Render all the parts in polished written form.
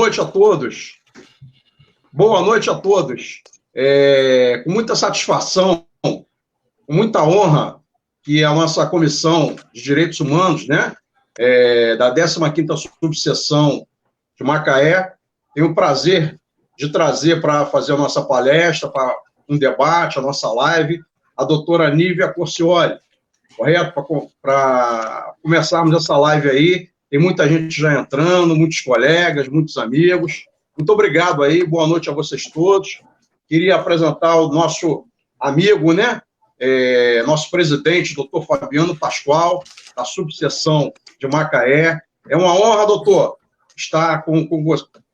noite a todos. Boa noite a todos. Com muita satisfação, com muita honra, que a nossa Comissão de Direitos Humanos, né, da 15ª Subseção de Macaé, tem o prazer de trazer para fazer a nossa palestra, para um debate, a nossa live, a doutora Nívia Corcioli, correto? Para começarmos essa live aí, tem muita gente já entrando, muitos colegas, muitos amigos. Muito obrigado aí, boa noite a vocês todos. Queria apresentar o nosso amigo, né? Nosso presidente, doutor Fabiano Pascoal, da subseção de Macaé. É uma honra, doutor, estar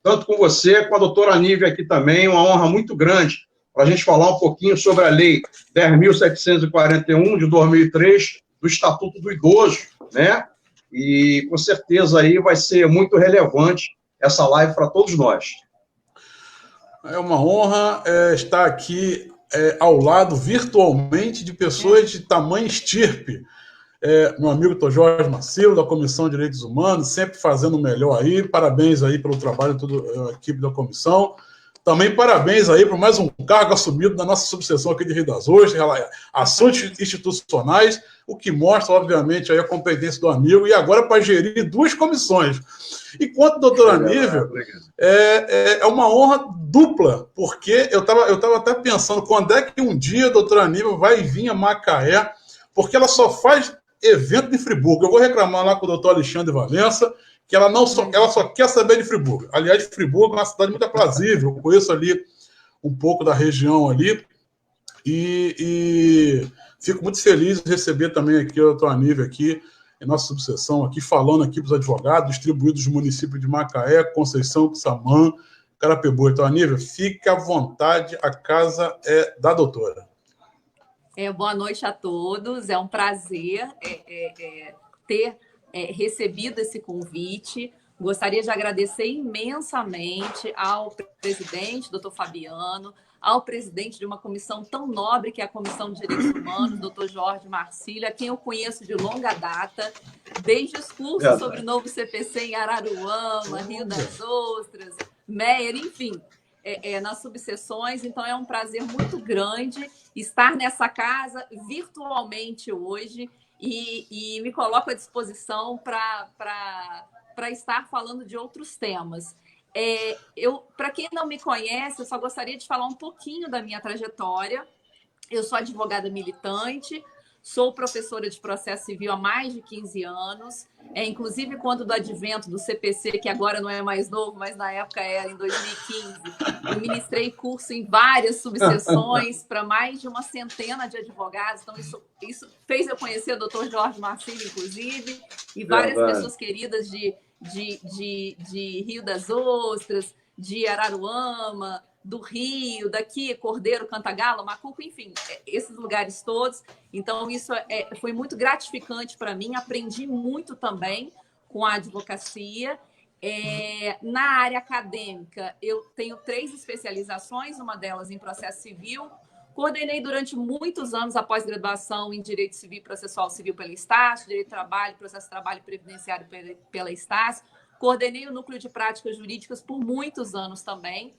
tanto com você, com a doutora Nívia aqui também, uma honra muito grande para a gente falar um pouquinho sobre a Lei 10.741, de 2003, do Estatuto do Idoso, né? E, com certeza, aí vai ser muito relevante essa live para todos nós. É uma honra estar aqui ao lado, virtualmente, de pessoas de tamanho estirpe. Meu amigo Dr. Jorge Marcilo, da Comissão de Direitos Humanos, sempre fazendo o melhor aí. Parabéns aí pelo trabalho de toda a equipe da comissão. Também parabéns aí por mais um cargo assumido na nossa subseção aqui de Rio das Ostras, ações institucionais, o que mostra, obviamente, aí a competência do amigo, e agora para gerir duas comissões. E quanto à doutora Nívia, é uma honra dupla, porque eu tava até pensando quando é que um dia a doutora Nívia vai vir a Macaé, porque ela só faz evento de Friburgo. Eu vou reclamar lá com o doutor Alexandre Valença, que ela só quer saber de Friburgo. Aliás, Friburgo é uma cidade muito aprazível, eu conheço ali um pouco da região ali, e fico muito feliz de receber também aqui a doutora Nívia aqui, em nossa subseção, aqui falando aqui para os advogados, distribuídos dos municípios de Macaé, Conceição, Quissamã, Carapicuíba. Doutora Nívia, fique à vontade, a casa é da doutora. Boa noite a todos, é um prazer ter recebido esse convite. Gostaria de agradecer imensamente ao presidente, doutor Fabiano, ao presidente de uma comissão tão nobre que é a Comissão de Direitos Humanos, doutor Jorge Marcílio, a quem eu conheço de longa data, desde os cursos sobre o novo CPC em Araruama, Rio das Ostras, Meier, enfim, nas subseções. Então, é um prazer muito grande estar nessa casa virtualmente hoje e me coloco à disposição para estar falando de outros temas. Para quem não me conhece, eu só gostaria de falar um pouquinho da minha trajetória. Eu sou advogada militante, sou professora de processo civil há mais de 15 anos, inclusive quando do advento do CPC, que agora não é mais novo, mas na época era em 2015, eu ministrei curso em várias subseções para mais de uma centena de advogados. Então, isso fez eu conhecer o doutor Jorge Marcílio, inclusive, e várias pessoas queridas de Rio das Ostras, de Araruama, do Rio, daqui, Cordeiro, Cantagalo, Macuco, enfim, esses lugares todos. Então, isso foi muito gratificante para mim, aprendi muito também com a advocacia. Na área acadêmica, eu tenho 3 especializações, uma delas em processo civil. Coordenei durante muitos anos a pós-graduação em Direito Civil e Processual Civil pela Estácio, Direito do Trabalho, Processo de Trabalho Previdenciário pela Estácio. Coordenei o Núcleo de Práticas Jurídicas por muitos anos também.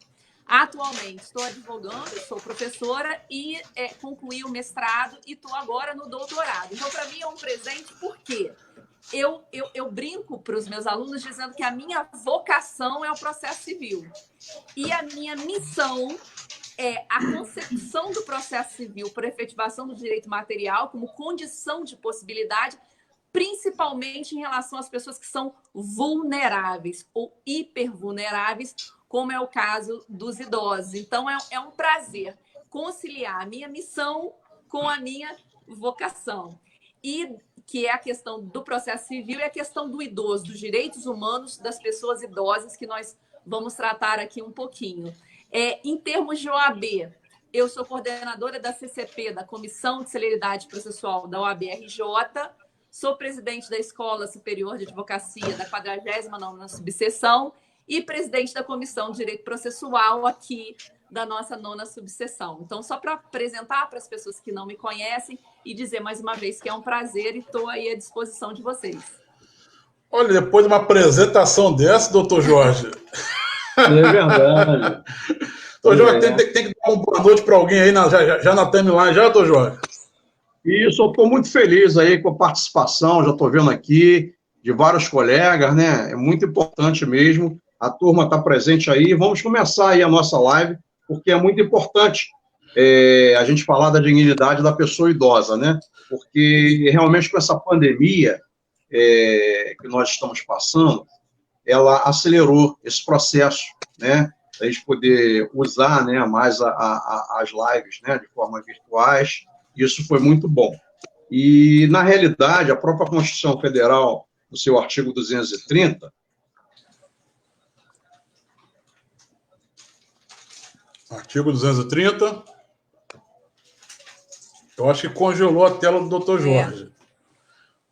Atualmente estou advogando, sou professora e concluí o mestrado e estou agora no doutorado. Então, para mim é um presente porque eu brinco para os meus alunos dizendo que a minha vocação é o processo civil e a minha missão é a concepção do processo civil por efetivação do direito material como condição de possibilidade, principalmente em relação às pessoas que são vulneráveis ou hipervulneráveis, como é o caso dos idosos. Então, é um prazer conciliar a minha missão com a minha vocação, e que é a questão do processo civil e a questão do idoso, dos direitos humanos das pessoas idosas, que nós vamos tratar aqui um pouquinho. Em termos de OAB, eu sou coordenadora da CCP, da Comissão de Celeridade Processual da OAB-RJ, sou presidente da Escola Superior de Advocacia da 49ª Subseção e presidente da Comissão de Direito Processual aqui da nossa 9ª Subseção. Então, só para apresentar para as pessoas que não me conhecem e dizer mais uma vez que é um prazer e estou aí à disposição de vocês. Olha, depois de uma apresentação dessa, doutor Jorge, É verdade. Tô Jorge, tem que dar uma boa noite para alguém aí, já na timeline, já, Tô Jorge? Isso, eu estou muito feliz aí com a participação, já estou vendo aqui de vários colegas, né? É muito importante mesmo. A turma está presente aí. Vamos começar aí a nossa live, porque é muito importante a gente falar da dignidade da pessoa idosa, né? Porque realmente com essa pandemia que nós estamos passando, ela acelerou esse processo, né? Da gente poder usar, né, mais as lives, né, de forma virtuais. Isso foi muito bom. E, na realidade, a própria Constituição Federal, no seu artigo 230, Artigo 230. Eu acho que congelou a tela do Dr. Jorge.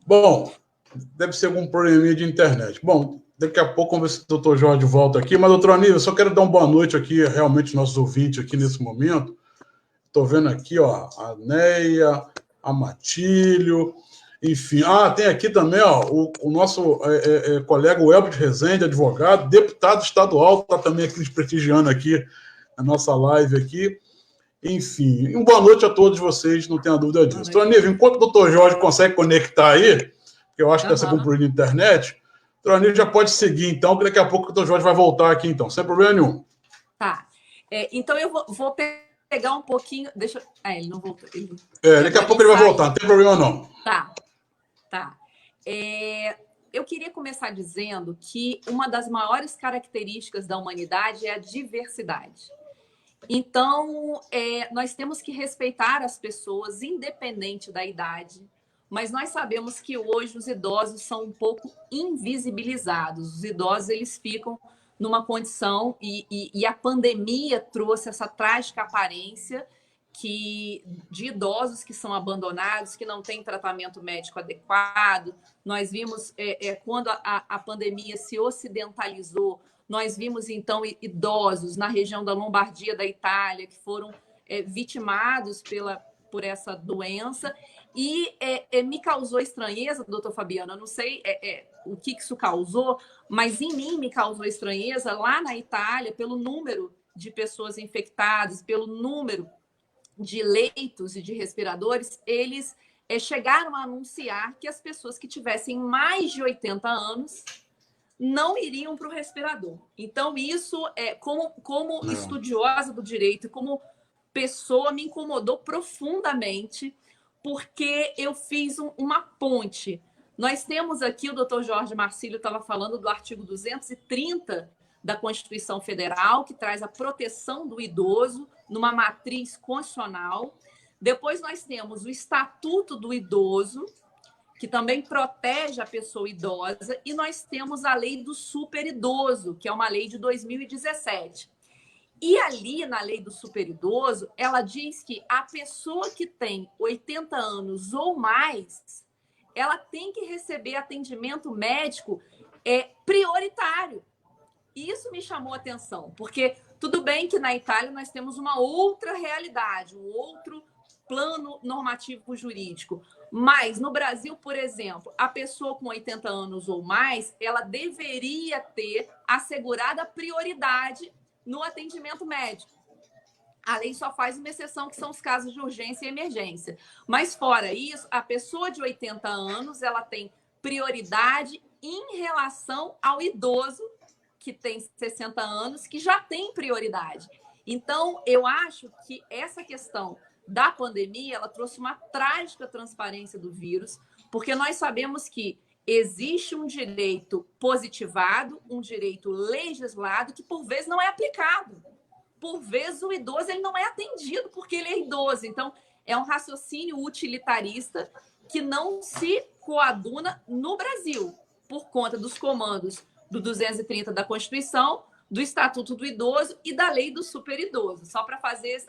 Bom, deve ser algum probleminha de internet. Bom, daqui a pouco vamos ver se o Dr. Jorge volta aqui. Mas, doutor Aníbal, eu só quero dar uma boa noite aqui, realmente, aos nossos ouvintes aqui nesse momento. Estou vendo aqui, ó, a Neia, a Matílio, enfim. Tem aqui também, ó, o nosso colega Elbert Rezende, advogado, deputado estadual, está também aqui nos prestigiando aqui na nossa live aqui. Enfim, uma boa noite a todos vocês, não tenha dúvida disso. Doutor Aníbal, enquanto o doutor Jorge consegue conectar aí, que eu acho que deve ser com problema de internet, doutor Aníbal já pode seguir, então, que daqui a pouco o doutor Jorge vai voltar aqui, então, sem problema nenhum. Tá. Então, eu vou pegar um pouquinho... ele não voltou. Daqui a pouco ele vai voltar, não tem problema não. Tá. Eu queria começar dizendo que uma das maiores características da humanidade é a diversidade. Então, nós temos que respeitar as pessoas, independente da idade, mas nós sabemos que hoje os idosos são um pouco invisibilizados. Os idosos, eles ficam numa condição, e a pandemia trouxe essa trágica aparência de idosos que são abandonados, que não têm tratamento médico adequado. Nós vimos, quando a pandemia se ocidentalizou, nós vimos, então, idosos na região da Lombardia, da Itália, que foram vitimados por essa doença. E me causou estranheza, doutor Fabiano, eu não sei o que isso causou, mas em mim me causou estranheza lá na Itália, pelo número de pessoas infectadas, pelo número de leitos e de respiradores. Eles chegaram a anunciar que as pessoas que tivessem mais de 80 anos não iriam para o respirador. Então, isso, como estudiosa do direito, como pessoa, me incomodou profundamente, porque eu fiz uma ponte. Nós temos aqui, o doutor Jorge Marcílio estava falando do artigo 230 da Constituição Federal, que traz a proteção do idoso numa matriz constitucional. Depois nós temos o Estatuto do Idoso, que também protege a pessoa idosa, e nós temos a Lei do Superidoso, que é uma lei de 2017. E ali, na Lei do Superidoso, ela diz que a pessoa que tem 80 anos ou mais, ela tem que receber atendimento médico prioritário. Isso me chamou a atenção, porque tudo bem que na Itália nós temos uma outra realidade, um outro plano normativo jurídico. Mas no Brasil, por exemplo, a pessoa com 80 anos ou mais, ela deveria ter assegurada prioridade no atendimento médico. A lei só faz uma exceção, que são os casos de urgência e emergência. Mas fora isso, a pessoa de 80 anos, ela tem prioridade em relação ao idoso que tem 60 anos, que já tem prioridade. Então, eu acho que essa questão da pandemia, ela trouxe uma trágica transparência do vírus, porque nós sabemos que existe um direito positivado, um direito legislado, que por vezes não é aplicado. Por vezes o idoso ele não é atendido porque ele é idoso. Então, é um raciocínio utilitarista que não se coaduna no Brasil, por conta dos comandos do 230 da Constituição, do Estatuto do Idoso e da Lei do Superidoso. Só para fazer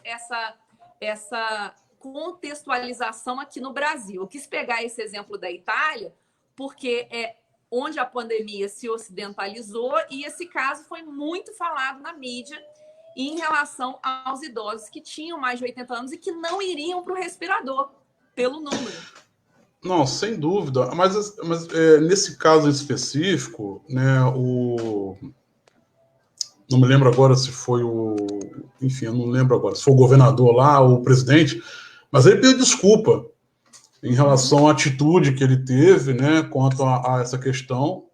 essa contextualização aqui no Brasil. Eu quis pegar esse exemplo da Itália, porque é onde a pandemia se ocidentalizou, e esse caso foi muito falado na mídia em relação aos idosos que tinham mais de 80 anos e que não iriam para o respirador, pelo número. Não, sem dúvida. Mas nesse caso específico, né, não me lembro agora se foi enfim, eu não lembro agora se foi o governador lá ou o presidente, mas ele pediu desculpa em relação à atitude que ele teve, né, quanto a essa questão,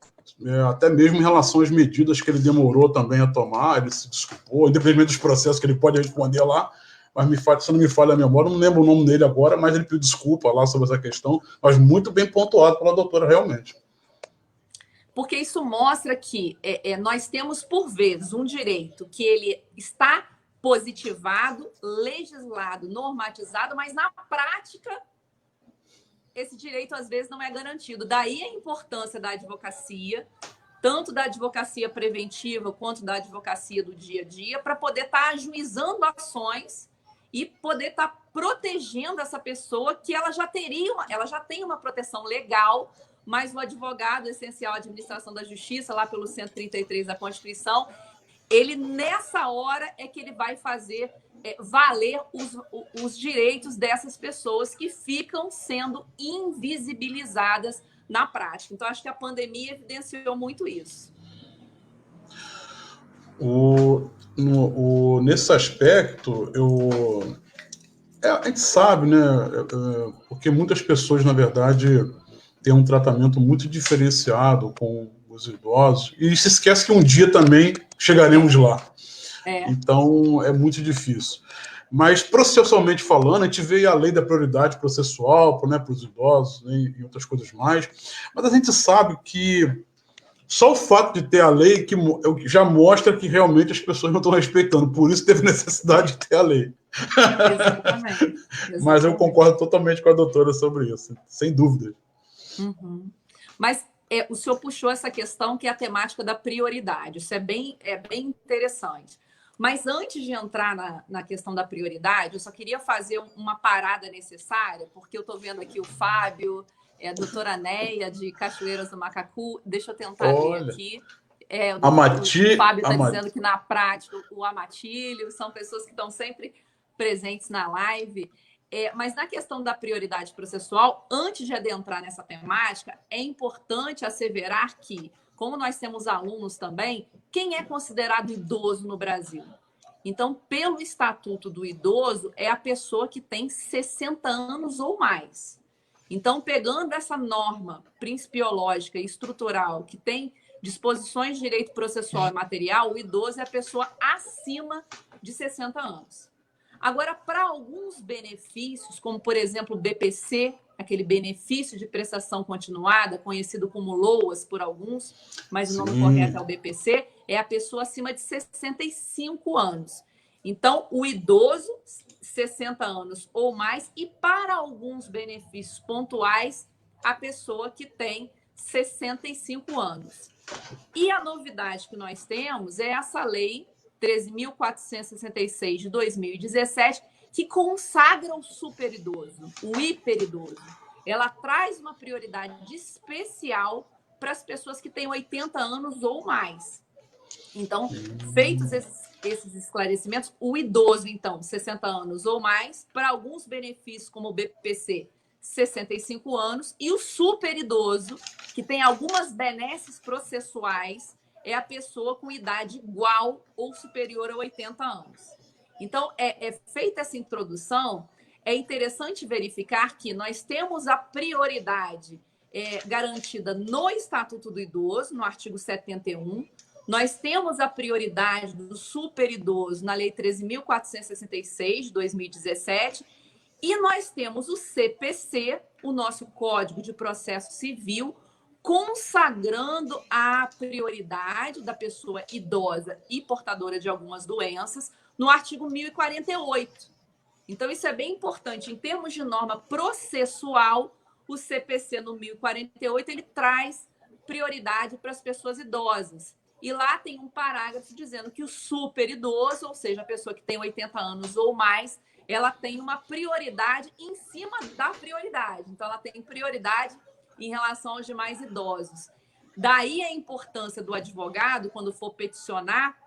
até mesmo em relação às medidas que ele demorou também a tomar, ele se desculpou, independente dos processos que ele pode responder lá, mas se não me falha a memória, não lembro o nome dele agora, mas ele pediu desculpa lá sobre essa questão, mas muito bem pontuado pela doutora, realmente. Porque isso mostra que nós temos, por vezes, um direito que ele está positivado, legislado, normatizado, mas na prática esse direito às vezes não é garantido. Daí a importância da advocacia, tanto da advocacia preventiva quanto da advocacia do dia a dia, para poder estar ajuizando ações e poder estar protegendo essa pessoa que ela já tem uma proteção legal, mas o advogado essencial à administração da justiça, lá pelo 133 da Constituição, ele nessa hora é que ele vai fazer valer os direitos dessas pessoas que ficam sendo invisibilizadas na prática. Então, acho que a pandemia evidenciou muito isso. Nesse aspecto, a gente sabe, né, porque muitas pessoas, na verdade, têm um tratamento muito diferenciado com os idosos, e se esquece que um dia também chegaremos lá. Então, é muito difícil. Mas, processualmente falando, a gente vê a lei da prioridade processual, né, para os idosos, né, e outras coisas mais, mas a gente sabe que só o fato de ter a lei que já mostra que realmente as pessoas não estão respeitando, por isso teve necessidade de ter a lei. Exatamente. Mas eu concordo totalmente com a doutora sobre isso, sem dúvida. Uhum. Mas o senhor puxou essa questão que é a temática da prioridade, isso é bem interessante. Mas antes de entrar na questão da prioridade, eu só queria fazer uma parada necessária, porque eu estou vendo aqui o Fábio, a doutora Neia, de Cachoeiras do Macacu. Deixa eu tentar ler aqui. O Fábio está dizendo que, na prática, o Amatílio são pessoas que estão sempre presentes na live. Mas na questão da prioridade processual, antes de adentrar nessa temática, é importante asseverar que, como nós temos alunos também, quem é considerado idoso no Brasil? Então, pelo Estatuto do Idoso, é a pessoa que tem 60 anos ou mais. Então, pegando essa norma principiológica e estrutural, que tem disposições de direito processual e material, o idoso é a pessoa acima de 60 anos. Agora, para alguns benefícios, como, por exemplo, o BPC, aquele benefício de prestação continuada, conhecido como LOAS por alguns, mas o nome correto é o BPC, é a pessoa acima de 65 anos. Então, o idoso, 60 anos ou mais, e para alguns benefícios pontuais, a pessoa que tem 65 anos. E a novidade que nós temos é essa lei 13.466 de 2017, que consagra o superidoso, o hiperidoso. Ela traz uma prioridade especial para as pessoas que têm 80 anos ou mais. Então, feitos esses esclarecimentos, o idoso, então, 60 anos ou mais, para alguns benefícios, como o BPC, 65 anos, e o superidoso, que tem algumas benesses processuais, é a pessoa com idade igual ou superior a 80 anos. Então, feita essa introdução, é interessante verificar que nós temos a prioridade garantida no Estatuto do Idoso, no artigo 71, nós temos a prioridade do superidoso na Lei 13.466, de 2017, e nós temos o CPC, o nosso Código de Processo Civil, consagrando a prioridade da pessoa idosa e portadora de algumas doenças no artigo 1048. Então, isso é bem importante. Em termos de norma processual, o CPC no 1048, ele traz prioridade para as pessoas idosas. E lá tem um parágrafo dizendo que o superidoso, ou seja, a pessoa que tem 80 anos ou mais, ela tem uma prioridade em cima da prioridade. Então, ela tem prioridade em relação aos demais idosos. Daí a importância do advogado, quando for peticionar,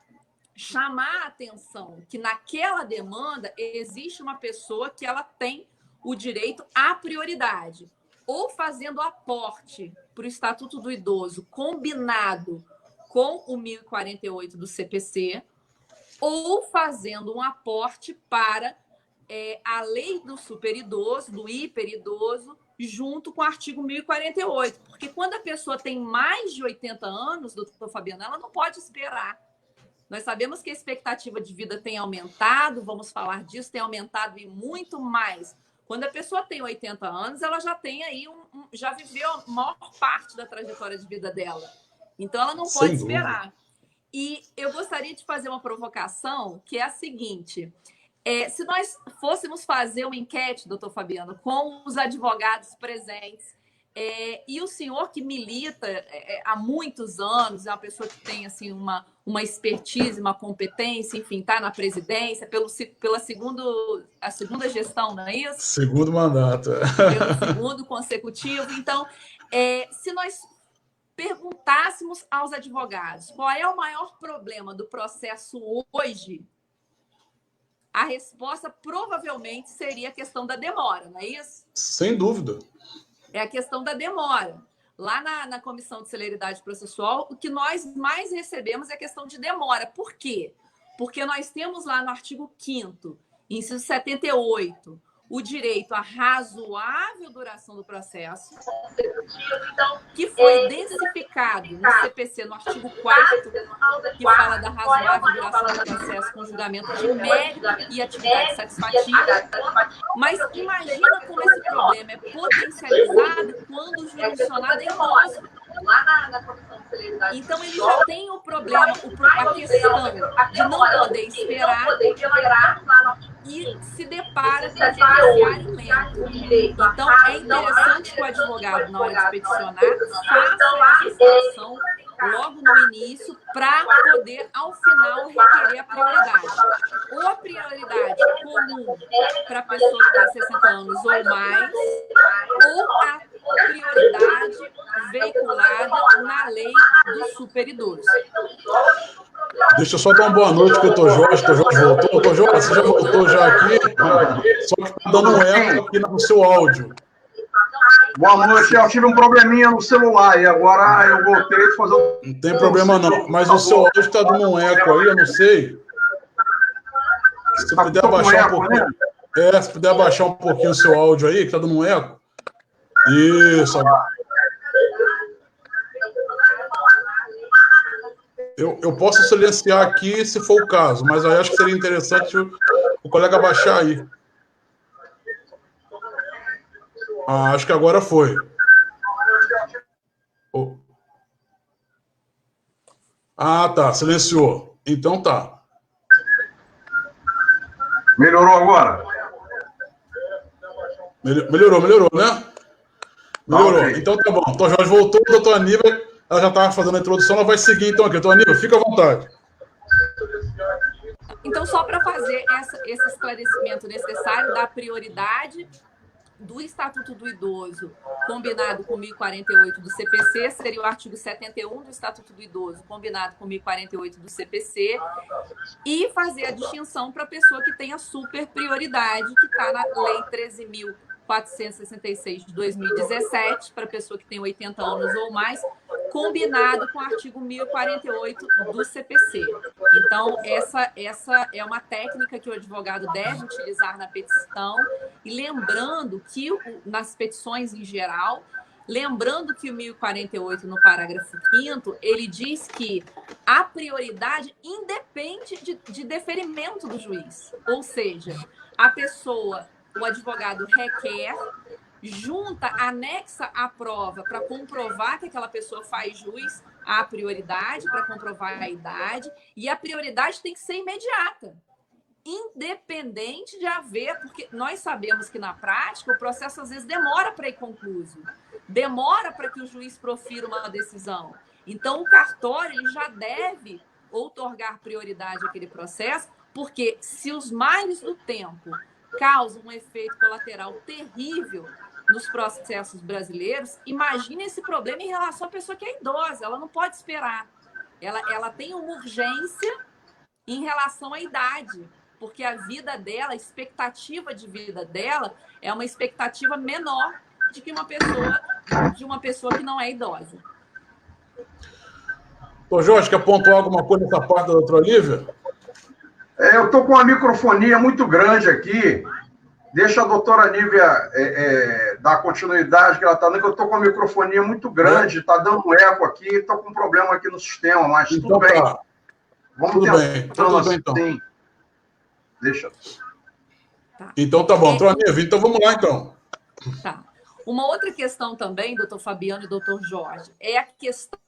chamar a atenção que naquela demanda existe uma pessoa que ela tem o direito à prioridade, ou fazendo aporte para o Estatuto do Idoso combinado com o 1048 do CPC ou fazendo um aporte para a lei do superidoso, do hiperidoso, junto com o artigo 1048. Porque quando a pessoa tem mais de 80 anos, doutor Fabiano, ela não pode esperar. Nós sabemos que a expectativa de vida tem aumentado, vamos falar disso, tem aumentado e muito mais. Quando a pessoa tem 80 anos, ela já tem aí já viveu a maior parte da trajetória de vida dela. Então, ela não pode esperar. E eu gostaria de fazer uma provocação, que é a seguinte: se nós fôssemos fazer uma enquete, doutor Fabiano, com os advogados presentes, e o senhor que milita há muitos anos, é uma pessoa que tem assim, uma expertise, uma competência, enfim, está na presidência, pela segunda gestão, não é isso? Segundo mandato. Pelo segundo consecutivo. Então, se nós perguntássemos aos advogados qual é o maior problema do processo hoje, a resposta provavelmente seria a questão da demora, não é isso? Sem dúvida. É a questão da demora. Lá na Comissão de Celeridade Processual, o que nós mais recebemos é a questão de demora. Por quê? Porque nós temos lá no artigo 5º, inciso 78, o direito à razoável duração do processo, que foi densificado no CPC, no artigo 4º, que fala da razoável duração do processo com julgamento de mérito e atividade satisfativa. Mas imagina como esse problema é potencializado quando o jurisdicionado é idoso. Então, ele já tem o problema, a questão de não poder esperar e se depara com o judiciário lento. Então, é interessante que o advogado, na hora de peticionar, faça essa situação logo no início para poder, ao final, requerer a prioridade. Ou a prioridade comum para a pessoa que tem 60 anos ou mais, ou a prioridade veiculada na lei do superidoso. Deixa eu só dar uma boa noite para o Dr. Jorge. Dr. Jorge voltou. Dr. Jorge, você já voltou já aqui? Só que está dando um eco aqui no seu áudio. Boa noite. Eu tive um probleminha no celular e agora eu voltei a fazer um... Não tem problema não, mas o seu áudio está dando um eco aí, eu não sei. Se puder abaixar um pouquinho... se puder abaixar um pouquinho o seu áudio aí, que está dando um eco. Isso. Eu posso silenciar aqui se for o caso, mas eu acho que seria interessante o colega baixar aí. Acho que agora foi. Tá, silenciou. Então tá. Melhorou agora? Melhorou, né? Melhorou. Okay. Então tá bom. O doutor Jorge voltou, a doutora Aníbal, ela já estava fazendo a introdução, ela vai seguir então aqui. Doutora Aníbal, fica à vontade. Então, só para fazer esse esclarecimento necessário da prioridade do Estatuto do Idoso, combinado com 1048 do CPC, seria o artigo 71 do Estatuto do Idoso, combinado com 1048 do CPC, e fazer a distinção para a pessoa que tem a super prioridade, que está na Lei 13.466 de 2017, para a pessoa que tem 80 anos ou mais, combinado com o artigo 1048 do CPC. Então, essa é uma técnica que o advogado deve utilizar na petição, e lembrando que, nas petições em geral, lembrando que o 1048, no parágrafo 5º, ele diz que a prioridade independe de deferimento do juiz. Ou seja, a pessoa, o advogado requer, junta, anexa a prova para comprovar que aquela pessoa faz jus à prioridade, para comprovar a idade, e a prioridade tem que ser imediata, independente de haver, porque nós sabemos que na prática o processo às vezes demora para ir concluído, demora para que o juiz profira uma decisão. Então o cartório ele já deve outorgar prioridade àquele processo, porque se os males do tempo causam um efeito colateral terrível nos processos brasileiros, imagine esse problema em relação à pessoa que é idosa, ela não pode esperar. Ela tem uma urgência em relação à idade, porque a vida dela, a expectativa de vida dela é uma expectativa menor de uma pessoa que não é idosa. Doutor Jorge, quer pontuar alguma coisa nessa parte da doutora Lívia? Eu estou com uma microfonia muito grande aqui. Deixa a doutora Nívia dar continuidade, que ela está dando, que eu estou com uma microfonia muito grande, está dando um eco aqui, estou com um problema aqui no sistema, mas Então, tudo bem. tá. Vamos Tudo tentar bem, tudo bem, então. assim. Deixa. Então tá bom, doutora Nívia, então vamos lá, então. Tá. Uma outra questão também, doutor Fabiano e doutor Jorge, é a questão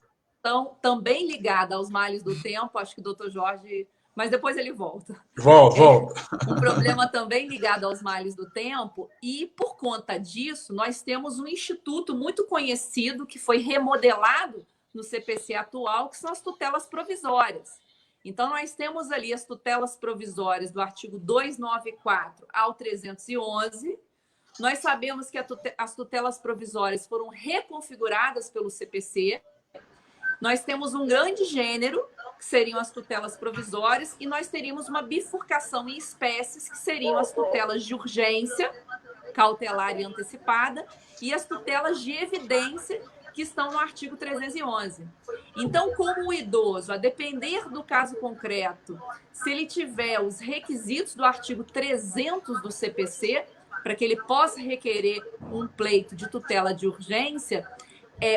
também ligada aos males do tempo, acho que o doutor Jorge... Mas depois ele volta. Volta. Um problema também ligado aos males do tempo, e por conta disso, nós temos um instituto muito conhecido que foi remodelado no CPC atual, que são as tutelas provisórias. Então, nós temos ali as tutelas provisórias do artigo 294 ao 311. Nós sabemos que as tutelas provisórias foram reconfiguradas pelo CPC. Nós temos um grande gênero, que seriam as tutelas provisórias, e nós teríamos uma bifurcação em espécies, que seriam as tutelas de urgência, cautelar e antecipada, e as tutelas de evidência, que estão no artigo 311. Então, como o idoso, a depender do caso concreto, se ele tiver os requisitos do artigo 300 do CPC, para que ele possa requerer um pleito de tutela de urgência,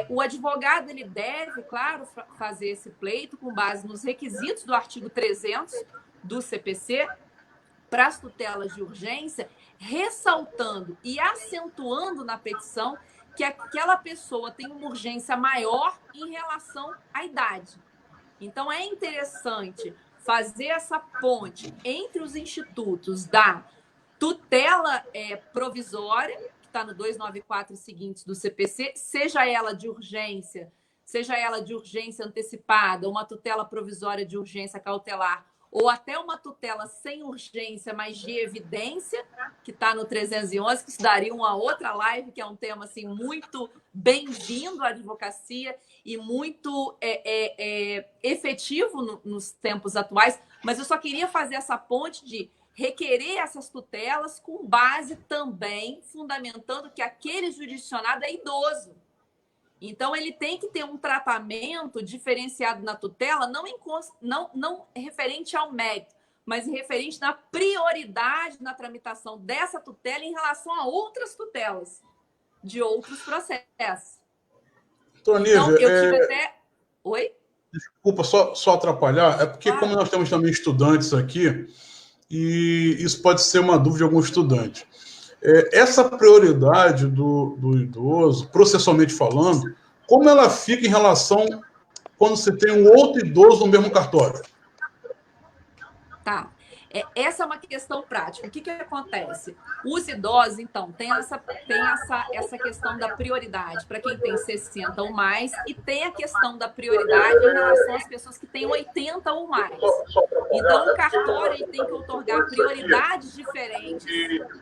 o advogado ele deve, claro, fazer esse pleito com base nos requisitos do artigo 300 do CPC para as tutelas de urgência, ressaltando e acentuando na petição que aquela pessoa tem uma urgência maior em relação à idade. Então, é interessante fazer essa ponte entre os institutos da tutela provisória, que está no 294 e seguintes do CPC, seja ela de urgência antecipada, uma tutela provisória de urgência cautelar, ou até uma tutela sem urgência, mas de evidência, que está no 311, que isso daria uma outra live, que é um tema assim, muito bem-vindo à advocacia e muito efetivo nos tempos atuais. Mas eu só queria fazer essa ponte de requerer essas tutelas com base também fundamentando que aquele jurisdicionado é idoso. Então, ele tem que ter um tratamento diferenciado na tutela, não referente ao mérito, mas referente na prioridade na tramitação dessa tutela em relação a outras tutelas de outros processos. Então, eu tive até... Oi? Desculpa, só atrapalhar. É porque, como nós temos também estudantes aqui, e isso pode ser uma dúvida de algum estudante. Essa prioridade do idoso, processualmente falando, como ela fica em relação quando você tem um outro idoso no mesmo cartório? Tá. Essa é uma questão prática. O que acontece? Os idosos, então, tem essa questão da prioridade para quem tem 60 ou mais, e tem a questão da prioridade em relação às pessoas que têm 80 ou mais. Então, o cartório ele tem que outorgar prioridades diferentes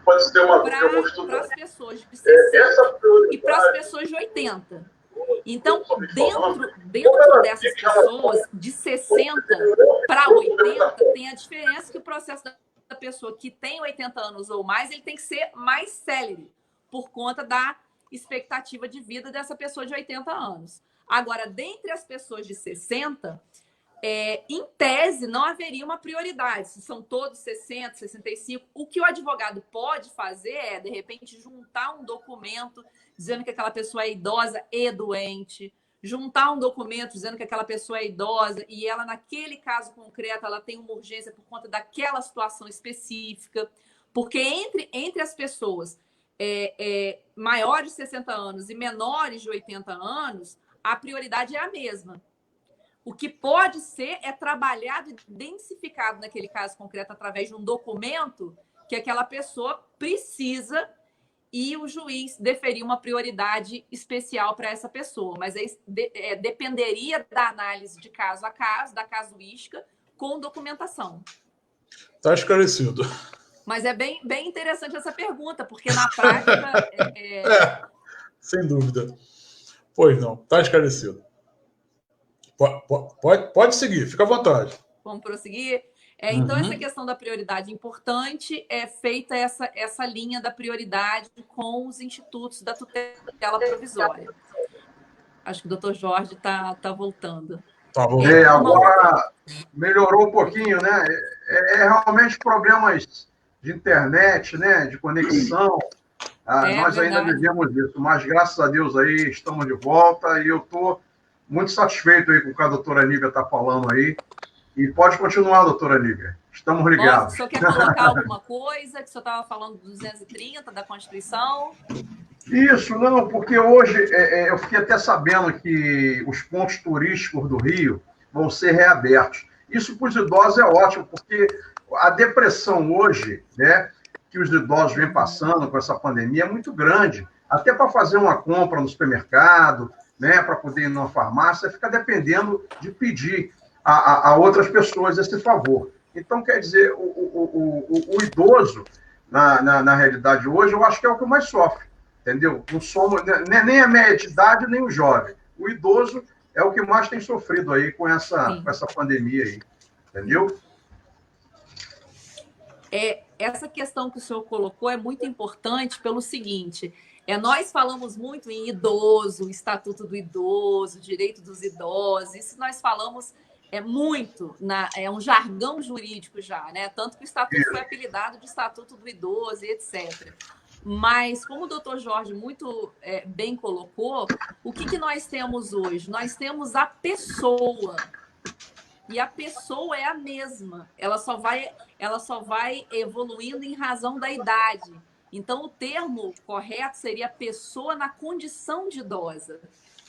para as pessoas de 60 e para as pessoas de 80. Então, dentro dessas pessoas, de 60 para 80, tem a diferença que o processo da pessoa que tem 80 anos ou mais, ele tem que ser mais célere, por conta da expectativa de vida dessa pessoa de 80 anos. Agora, dentre as pessoas de 60, em tese, não haveria uma prioridade. Se são todos 60, 65, o que o advogado pode fazer é, de repente, juntar um documento dizendo que aquela pessoa é idosa e doente, juntar um documento dizendo que aquela pessoa é idosa e ela, naquele caso concreto, ela tem uma urgência por conta daquela situação específica. Porque entre as pessoas maiores de 60 anos e menores de 80 anos, a prioridade é a mesma. O que pode ser trabalhado e densificado naquele caso concreto através de um documento que aquela pessoa precisa e o juiz deferir uma prioridade especial para essa pessoa. Mas dependeria da análise de caso a caso, da casuística, com documentação. Está esclarecido. Mas é bem interessante essa pergunta, porque na prática... sem dúvida. Pois não, está esclarecido. Pode seguir, fica à vontade. Vamos prosseguir? Então, essa questão da prioridade importante é feita essa linha da prioridade com os institutos da tutela provisória. Acho que o doutor Jorge está voltando. Tá bom. Agora melhorou um pouquinho, né? Realmente problemas de internet, né? De conexão. Nós ainda vivemos isso, mas graças a Deus aí estamos de volta e eu estou muito satisfeito aí com o que a doutora Nívia está falando aí. E pode continuar, doutora Nívia. Estamos ligados. O senhor quer colocar alguma coisa que o senhor estava falando do 230 da Constituição? Isso, não, porque hoje eu fiquei até sabendo que os pontos turísticos do Rio vão ser reabertos. Isso para os idosos é ótimo, porque a depressão hoje, né, que os idosos vêm passando com essa pandemia é muito grande. Até para fazer uma compra no supermercado, né, para poder ir numa farmácia, fica dependendo de pedir a outras pessoas esse favor. Então, quer dizer, o idoso, na realidade hoje, eu acho que é o que mais sofre. Entendeu? Não somos, nem a média de idade, nem o jovem. O idoso é o que mais tem sofrido aí com essa pandemia aí. Entendeu? Essa questão que o senhor colocou é muito importante pelo seguinte: nós falamos muito em idoso, Estatuto do Idoso, direito dos idosos, isso nós falamos muito, é um jargão jurídico já, né? Tanto que o Estatuto foi apelidado de Estatuto do Idoso e etc. Mas, como o doutor Jorge muito bem colocou, o que nós temos hoje? Nós temos a pessoa. E a pessoa é a mesma. Ela só vai evoluindo em razão da idade. Então, o termo correto seria pessoa na condição de idosa.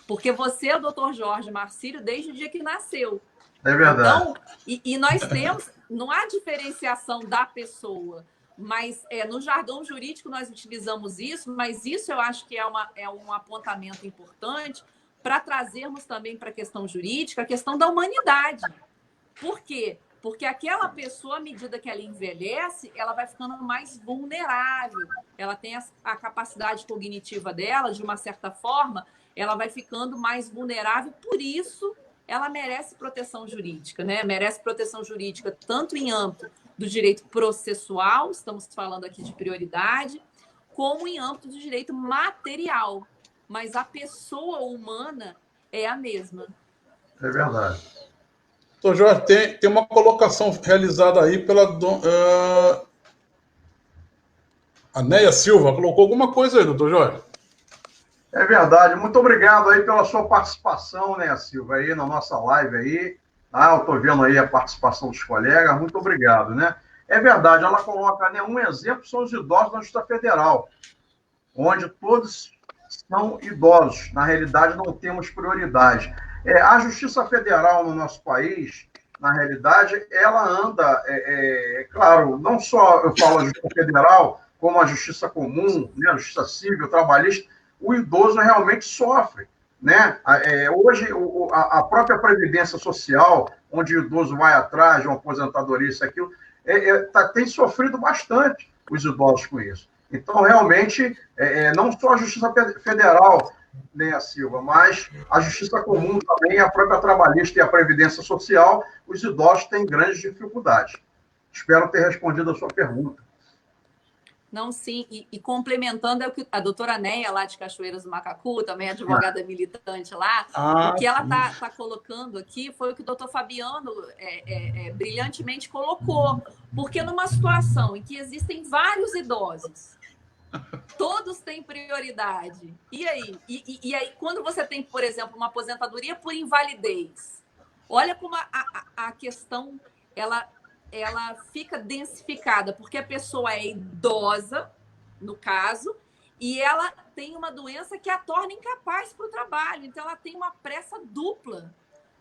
Porque você é o doutor Jorge Marcílio desde o dia que nasceu. É verdade. Então, e nós temos... Não há diferenciação da pessoa. Mas no jargão jurídico nós utilizamos isso, mas isso eu acho que é um apontamento importante para trazermos também para a questão jurídica a questão da humanidade. Por quê? Porque aquela pessoa, à medida que ela envelhece, ela vai ficando mais vulnerável. Ela tem a capacidade cognitiva dela, de uma certa forma, ela vai ficando mais vulnerável, por isso ela merece proteção jurídica, né? Merece proteção jurídica tanto em âmbito do direito processual, estamos falando aqui de prioridade, como em âmbito do direito material. Mas a pessoa humana é a mesma. É verdade. Doutor Jorge, tem uma colocação realizada aí pela a Neia Silva. Colocou alguma coisa aí, doutor Jorge? É verdade. Muito obrigado aí pela sua participação, Neia Silva, aí na nossa live aí. Eu estou vendo aí a participação dos colegas, muito obrigado, né? É verdade, ela coloca, né, um exemplo são os idosos na Justiça Federal, onde todos são idosos. Na realidade, não temos prioridade. A Justiça Federal no nosso país, na realidade, ela anda, claro, não só eu falo a Justiça Federal, como a Justiça Comum, né, a Justiça Civil, Trabalhista, o idoso realmente sofre. Né? Hoje, a própria Previdência Social, onde o idoso vai atrás de uma aposentadoria, isso, aquilo, tem sofrido bastante os idosos com isso. Então, realmente, não só a Justiça Federal, né, Silva, mas a Justiça Comum também, a própria Trabalhista e a Previdência Social, os idosos têm grandes dificuldades. Espero ter respondido a sua pergunta. Não, sim, e complementando é o que a doutora Neia, lá de Cachoeiras do Macacu, também advogada militante lá, o que ela está colocando aqui foi o que o doutor Fabiano brilhantemente colocou, porque numa situação em que existem vários idosos, todos têm prioridade, e aí? E aí, quando você tem, por exemplo, uma aposentadoria por invalidez, olha como a questão, ela fica densificada, porque a pessoa é idosa, no caso, e ela tem uma doença que a torna incapaz para o trabalho. Então, ela tem uma pressa dupla,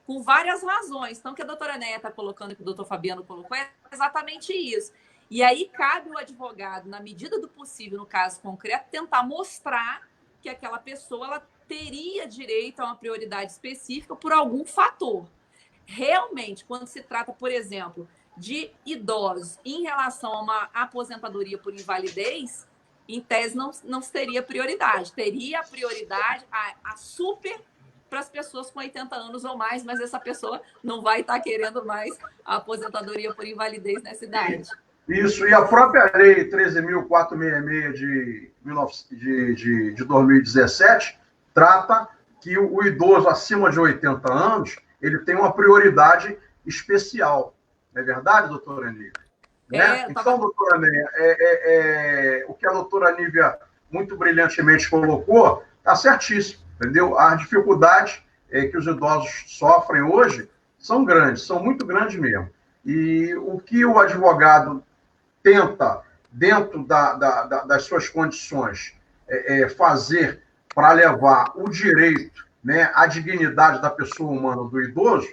com várias razões. Então, o que a doutora Neia está colocando, que o doutor Fabiano colocou, é exatamente isso. E aí, cabe o advogado, na medida do possível, no caso concreto, tentar mostrar que aquela pessoa ela teria direito a uma prioridade específica por algum fator. Realmente, quando se trata, por exemplo, de idosos em relação a uma aposentadoria por invalidez, em tese não teria prioridade. Teria a prioridade a super para as pessoas com 80 anos ou mais, mas essa pessoa não vai estar querendo mais a aposentadoria por invalidez nessa idade. Isso, e a própria lei 13.466 de 2017 trata que o idoso acima de 80 anos ele tem uma prioridade especial. Não é verdade, doutora Nívia? Né? Então, doutora Nívia, o que a doutora Nívia muito brilhantemente colocou está certíssimo, entendeu? As dificuldades que os idosos sofrem hoje são grandes, são muito grandes mesmo. E o que o advogado tenta, dentro das suas condições, fazer para levar o direito, né, à dignidade da pessoa humana, do idoso,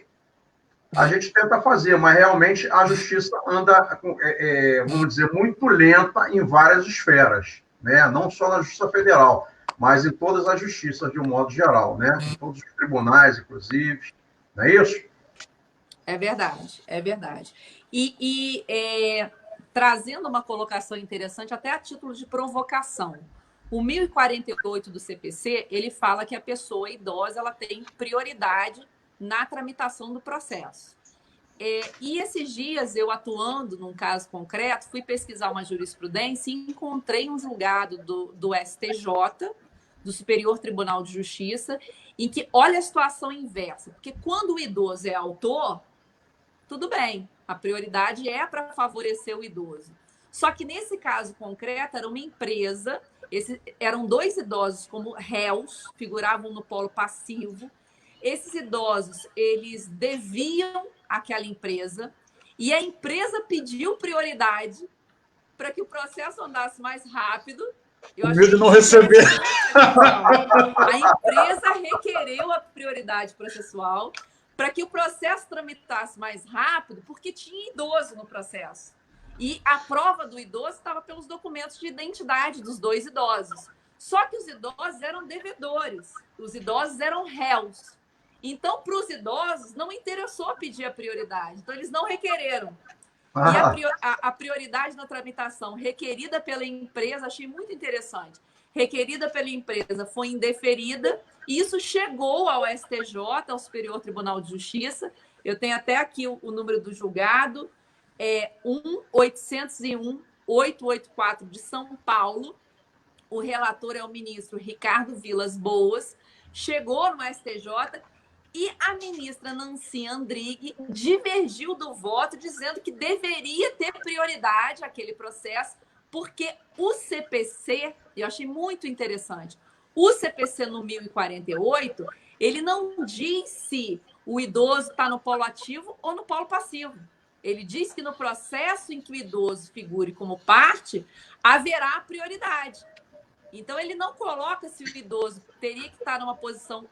a gente tenta fazer, mas realmente a justiça anda, vamos dizer, muito lenta em várias esferas, né? Não só na Justiça Federal, mas em todas as justiças, de um modo geral, né? Em todos os tribunais, inclusive. Não é isso? É verdade, é verdade. Trazendo uma colocação interessante, até a título de provocação. O 1048 do CPC, ele fala que a pessoa idosa ela tem prioridade na tramitação do processo. E esses dias, eu atuando num caso concreto, fui pesquisar uma jurisprudência e encontrei um julgado do STJ, do Superior Tribunal de Justiça, em que olha a situação inversa. Porque quando o idoso é autor, tudo bem, a prioridade é para favorecer o idoso. Só que nesse caso concreto, era uma empresa, eram 2 idosos como réus, figuravam no polo passivo. Esses idosos, eles deviam àquela empresa e a empresa pediu prioridade para que o processo andasse mais rápido. Com medo de não receber. A empresa requereu a prioridade processual para que o processo tramitasse mais rápido, porque tinha idoso no processo. E a prova do idoso estava pelos documentos de identidade dos 2 idosos. Só que os idosos eram devedores, os idosos eram réus. Então, para os idosos, não interessou pedir a prioridade. Então, eles não requereram. E a prioridade na tramitação requerida pela empresa, achei muito interessante, requerida pela empresa foi indeferida, e isso chegou ao STJ, ao Superior Tribunal de Justiça. Eu tenho até aqui o número do julgado, 1.801.884 de São Paulo. O relator é o ministro Ricardo Vilas Boas, chegou no STJ e a ministra Nancy Andrighi divergiu do voto, dizendo que deveria ter prioridade aquele processo, porque o CPC, eu achei muito interessante, o CPC no 1048, ele não diz se o idoso está no polo ativo ou no polo passivo. Ele diz que no processo em que o idoso figure como parte, haverá prioridade. Então, ele não coloca se o idoso teria que estar numa posição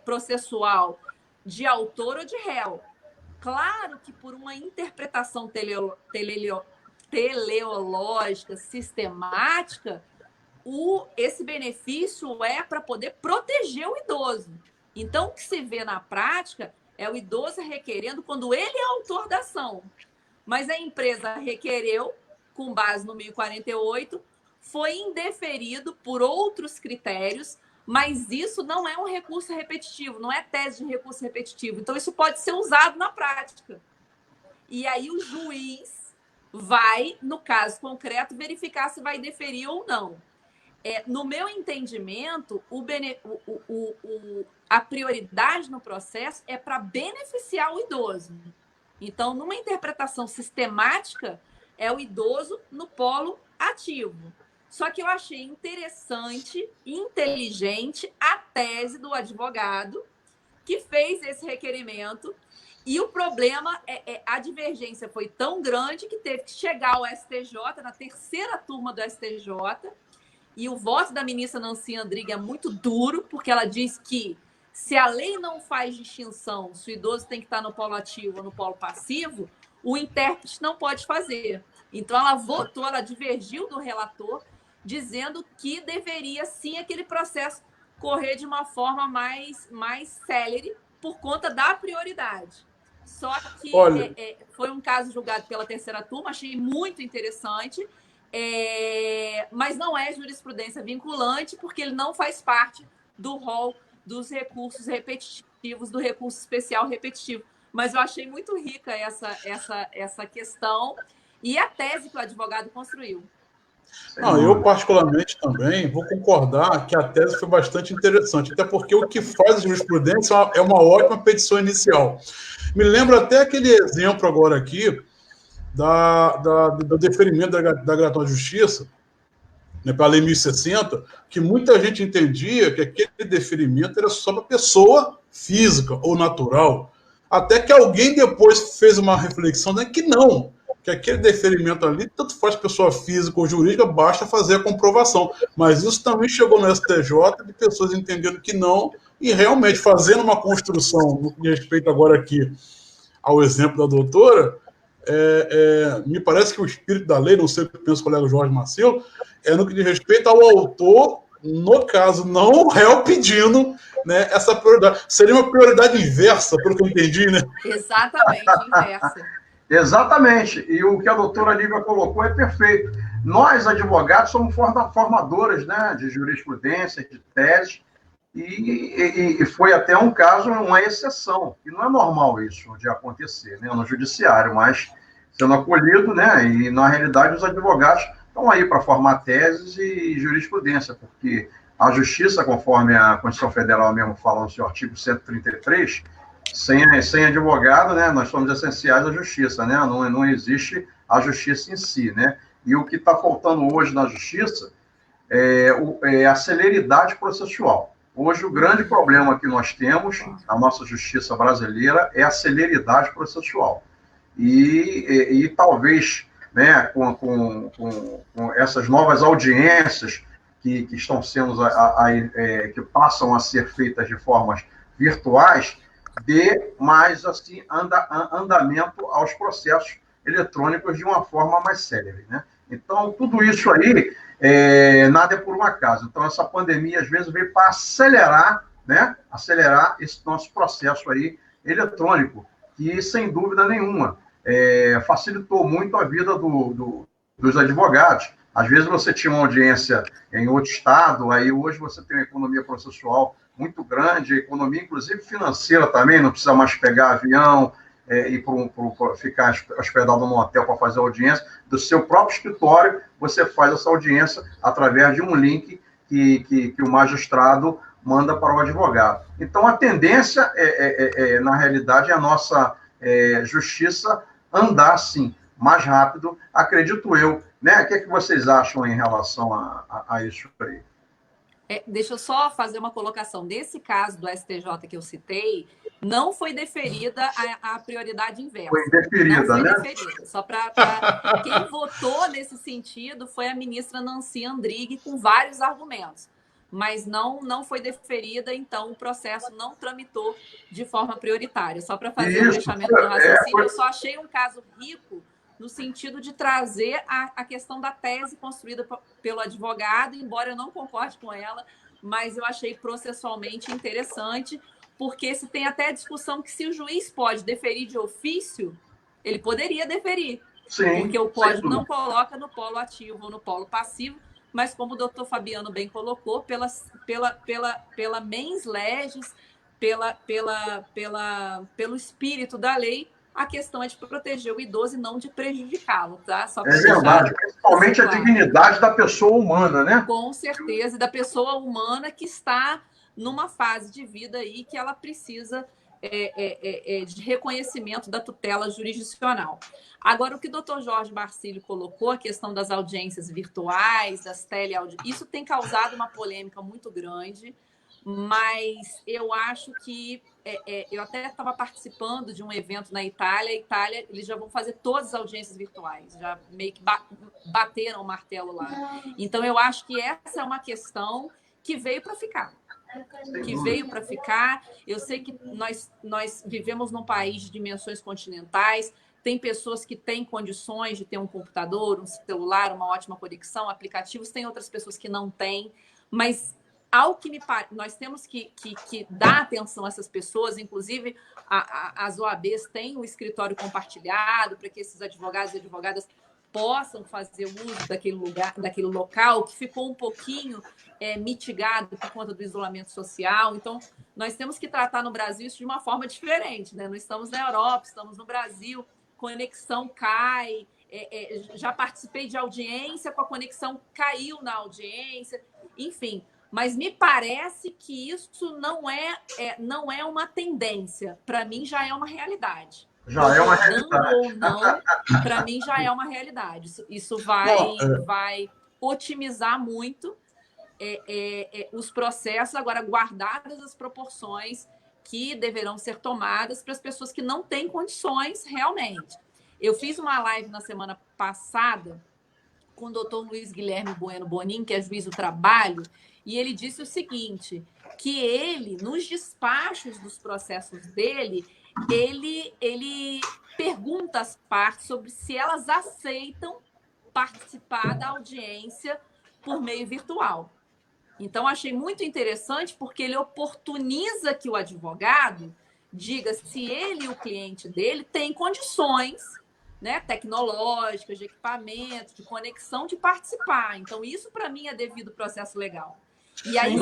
processual de autor ou de réu. Claro que por uma interpretação teleológica, sistemática, esse benefício é para poder proteger o idoso. Então, o que se vê na prática é o idoso requerendo quando ele é autor da ação. Mas a empresa requereu, com base no 1048, foi indeferido por outros critérios, mas isso não é um recurso repetitivo, não é tese de recurso repetitivo. Então, isso pode ser usado na prática. E aí o juiz vai, no caso concreto, verificar se vai deferir ou não. No meu entendimento, a prioridade no processo é para beneficiar o idoso. Então, numa interpretação sistemática, é o idoso no polo ativo. Só que eu achei interessante e inteligente a tese do advogado que fez esse requerimento. E o problema a divergência foi tão grande que teve que chegar ao STJ, na terceira turma do STJ, e o voto da ministra Nancy Andrighi é muito duro, porque ela diz que se a lei não faz distinção se o idoso tem que estar no polo ativo ou no polo passivo, o intérprete não pode fazer. Então, ela votou, ela divergiu do relator, dizendo que deveria, sim, aquele processo correr de uma forma mais célere por conta da prioridade. Só que foi um caso julgado pela terceira turma, achei muito interessante, mas não é jurisprudência vinculante, porque ele não faz parte do rol dos recursos repetitivos, do recurso especial repetitivo. Mas eu achei muito rica essa questão e a tese que o advogado construiu. Não, eu, particularmente, também vou concordar que a tese foi bastante interessante, até porque o que faz a jurisprudência é uma ótima petição inicial. Me lembra até aquele exemplo agora aqui do deferimento da gratuita justiça, né, pela Lei 1060, que muita gente entendia que aquele deferimento era só para pessoa física ou natural. Até que alguém depois fez uma reflexão, né, que aquele deferimento ali, tanto faz pessoa física ou jurídica, basta fazer a comprovação. Mas isso também chegou no STJ, de pessoas entendendo que não, e realmente fazendo uma construção, no que diz respeito agora aqui ao exemplo da doutora, me parece que o espírito da lei, não sei o que pensa o colega Jorge Marcelo, no que diz respeito ao autor, no caso, não o réu pedindo, né, essa prioridade. Seria uma prioridade inversa, pelo que eu entendi, né? Exatamente, inversa. Exatamente. E o que a doutora Lívia colocou é perfeito. Nós, advogados, somos formadores, né, de jurisprudência, de tese, e foi até um caso, uma exceção. E não é normal isso de acontecer, né, no judiciário, mas sendo acolhido, né, e na realidade os advogados estão aí para formar teses e jurisprudência, porque a justiça, conforme a Constituição Federal mesmo fala no seu artigo 133, sem advogado, né, nós somos essenciais à justiça, né, não existe a justiça em si, né, e o que está faltando hoje na justiça é a celeridade processual. Hoje, o grande problema que nós temos na nossa justiça brasileira é a celeridade processual. E talvez, né, com essas novas audiências que estão sendo, que passam a ser feitas de formas virtuais, dê mais assim, andamento aos processos eletrônicos de uma forma mais célere, né? Então, tudo isso aí, nada é por um acaso. Então, essa pandemia, às vezes, veio para acelerar, né? Acelerar esse nosso processo aí eletrônico, que, sem dúvida nenhuma, facilitou muito a vida dos advogados. Às vezes você tinha uma audiência em outro estado, aí hoje você tem uma economia processual muito grande, economia inclusive financeira também, não precisa mais pegar avião e ficar hospedado num hotel para fazer audiência. Do seu próprio escritório, você faz essa audiência através de um link que o magistrado manda para o advogado. Então, a tendência, na realidade, é a nossa justiça andar, assim, mais rápido, acredito eu, né? O que vocês acham em relação a isso aí? Deixa eu só fazer uma colocação. Nesse caso do STJ que eu citei, não foi deferida a prioridade inversa. Foi deferida, não foi né? Deferida. Só para quem votou nesse sentido foi a ministra Nancy Andrighi, com vários argumentos. Mas não foi deferida, então o processo não tramitou de forma prioritária. Só para fazer o fechamento do raciocínio, eu só achei um caso rico no sentido de trazer a questão da tese construída pelo advogado, embora eu não concorde com ela, mas eu achei processualmente interessante, porque se tem até a discussão que se o juiz pode deferir de ofício, ele poderia deferir, sim, porque o código não coloca no polo ativo ou no polo passivo, mas como o doutor Fabiano bem colocou, pela mens legis, pelo espírito da lei, a questão é de proteger o idoso e não de prejudicá-lo, tá? Só é verdade, principalmente a dignidade da pessoa humana, né? Com certeza, e da pessoa humana que está numa fase de vida aí que ela precisa de reconhecimento da tutela jurisdicional. Agora, o que o doutor Jorge Marcílio colocou, a questão das audiências virtuais, das teleaudiências, isso tem causado uma polêmica muito grande, mas eu acho que eu até estava participando de um evento na Itália. Eles já vão fazer todas as audiências virtuais, já meio que bateram o martelo lá. Então, eu acho que essa é uma questão que veio para ficar. Eu sei que nós vivemos num país de dimensões continentais, tem pessoas que têm condições de ter um computador, um celular, uma ótima conexão, aplicativos, tem outras pessoas que não têm, mas ao que me parece, nós temos que dar atenção a essas pessoas, inclusive as OABs têm um escritório compartilhado para que esses advogados e advogadas possam fazer uso daquele local que ficou um pouquinho mitigado por conta do isolamento social. Então, nós temos que tratar no Brasil isso de uma forma diferente, né? Não estamos na Europa, estamos no Brasil, conexão cai, já participei de audiência, com a conexão caiu na audiência, enfim. Mas me parece que isso não é uma tendência. Para mim, já é uma realidade. Já é uma realidade. Ou não, para mim, já é uma realidade. Isso vai otimizar muito os processos, agora guardadas as proporções que deverão ser tomadas para as pessoas que não têm condições realmente. Eu fiz uma live na semana passada com o doutor Luiz Guilherme Bueno Bonin, que é juiz do trabalho, e ele disse o seguinte, que ele, nos despachos dos processos dele, ele pergunta às partes sobre se elas aceitam participar da audiência por meio virtual. Então, achei muito interessante porque ele oportuniza que o advogado diga se ele e o cliente dele têm condições, né, tecnológicas, de equipamento, de conexão, de participar. Então, isso, para mim, é devido ao processo legal. E aí,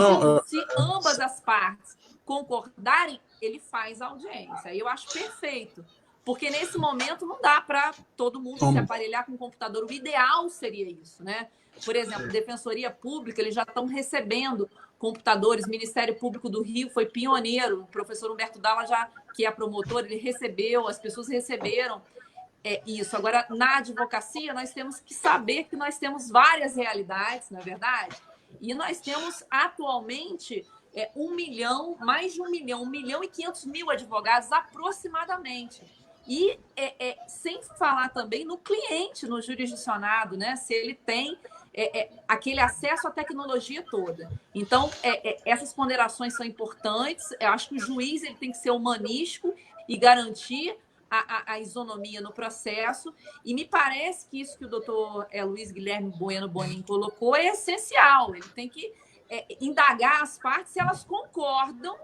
se ambas as partes concordarem, ele faz a audiência. Aí eu acho perfeito. Porque, nesse momento, não dá para todo mundo se aparelhar com o computador. O ideal seria isso, né? Por exemplo, Defensoria Pública, eles já estão recebendo computadores. Ministério Público do Rio foi pioneiro. O professor Humberto Dalla, que é promotor, ele recebeu, as pessoas receberam isso. Agora, na advocacia, nós temos que saber que nós temos várias realidades, não é verdade? E nós temos, atualmente, 1 milhão, mais de 1 milhão, 1.500.000 advogados aproximadamente. E sem falar também no cliente, no jurisdicionado, né? Se ele tem aquele acesso à tecnologia toda. Então, essas ponderações são importantes. Eu acho que o juiz ele tem que ser humanístico e garantir a isonomia no processo. E me parece que isso que o doutor Luiz Guilherme Bueno Bonin colocou é essencial. Ele tem que indagar as partes se elas concordam.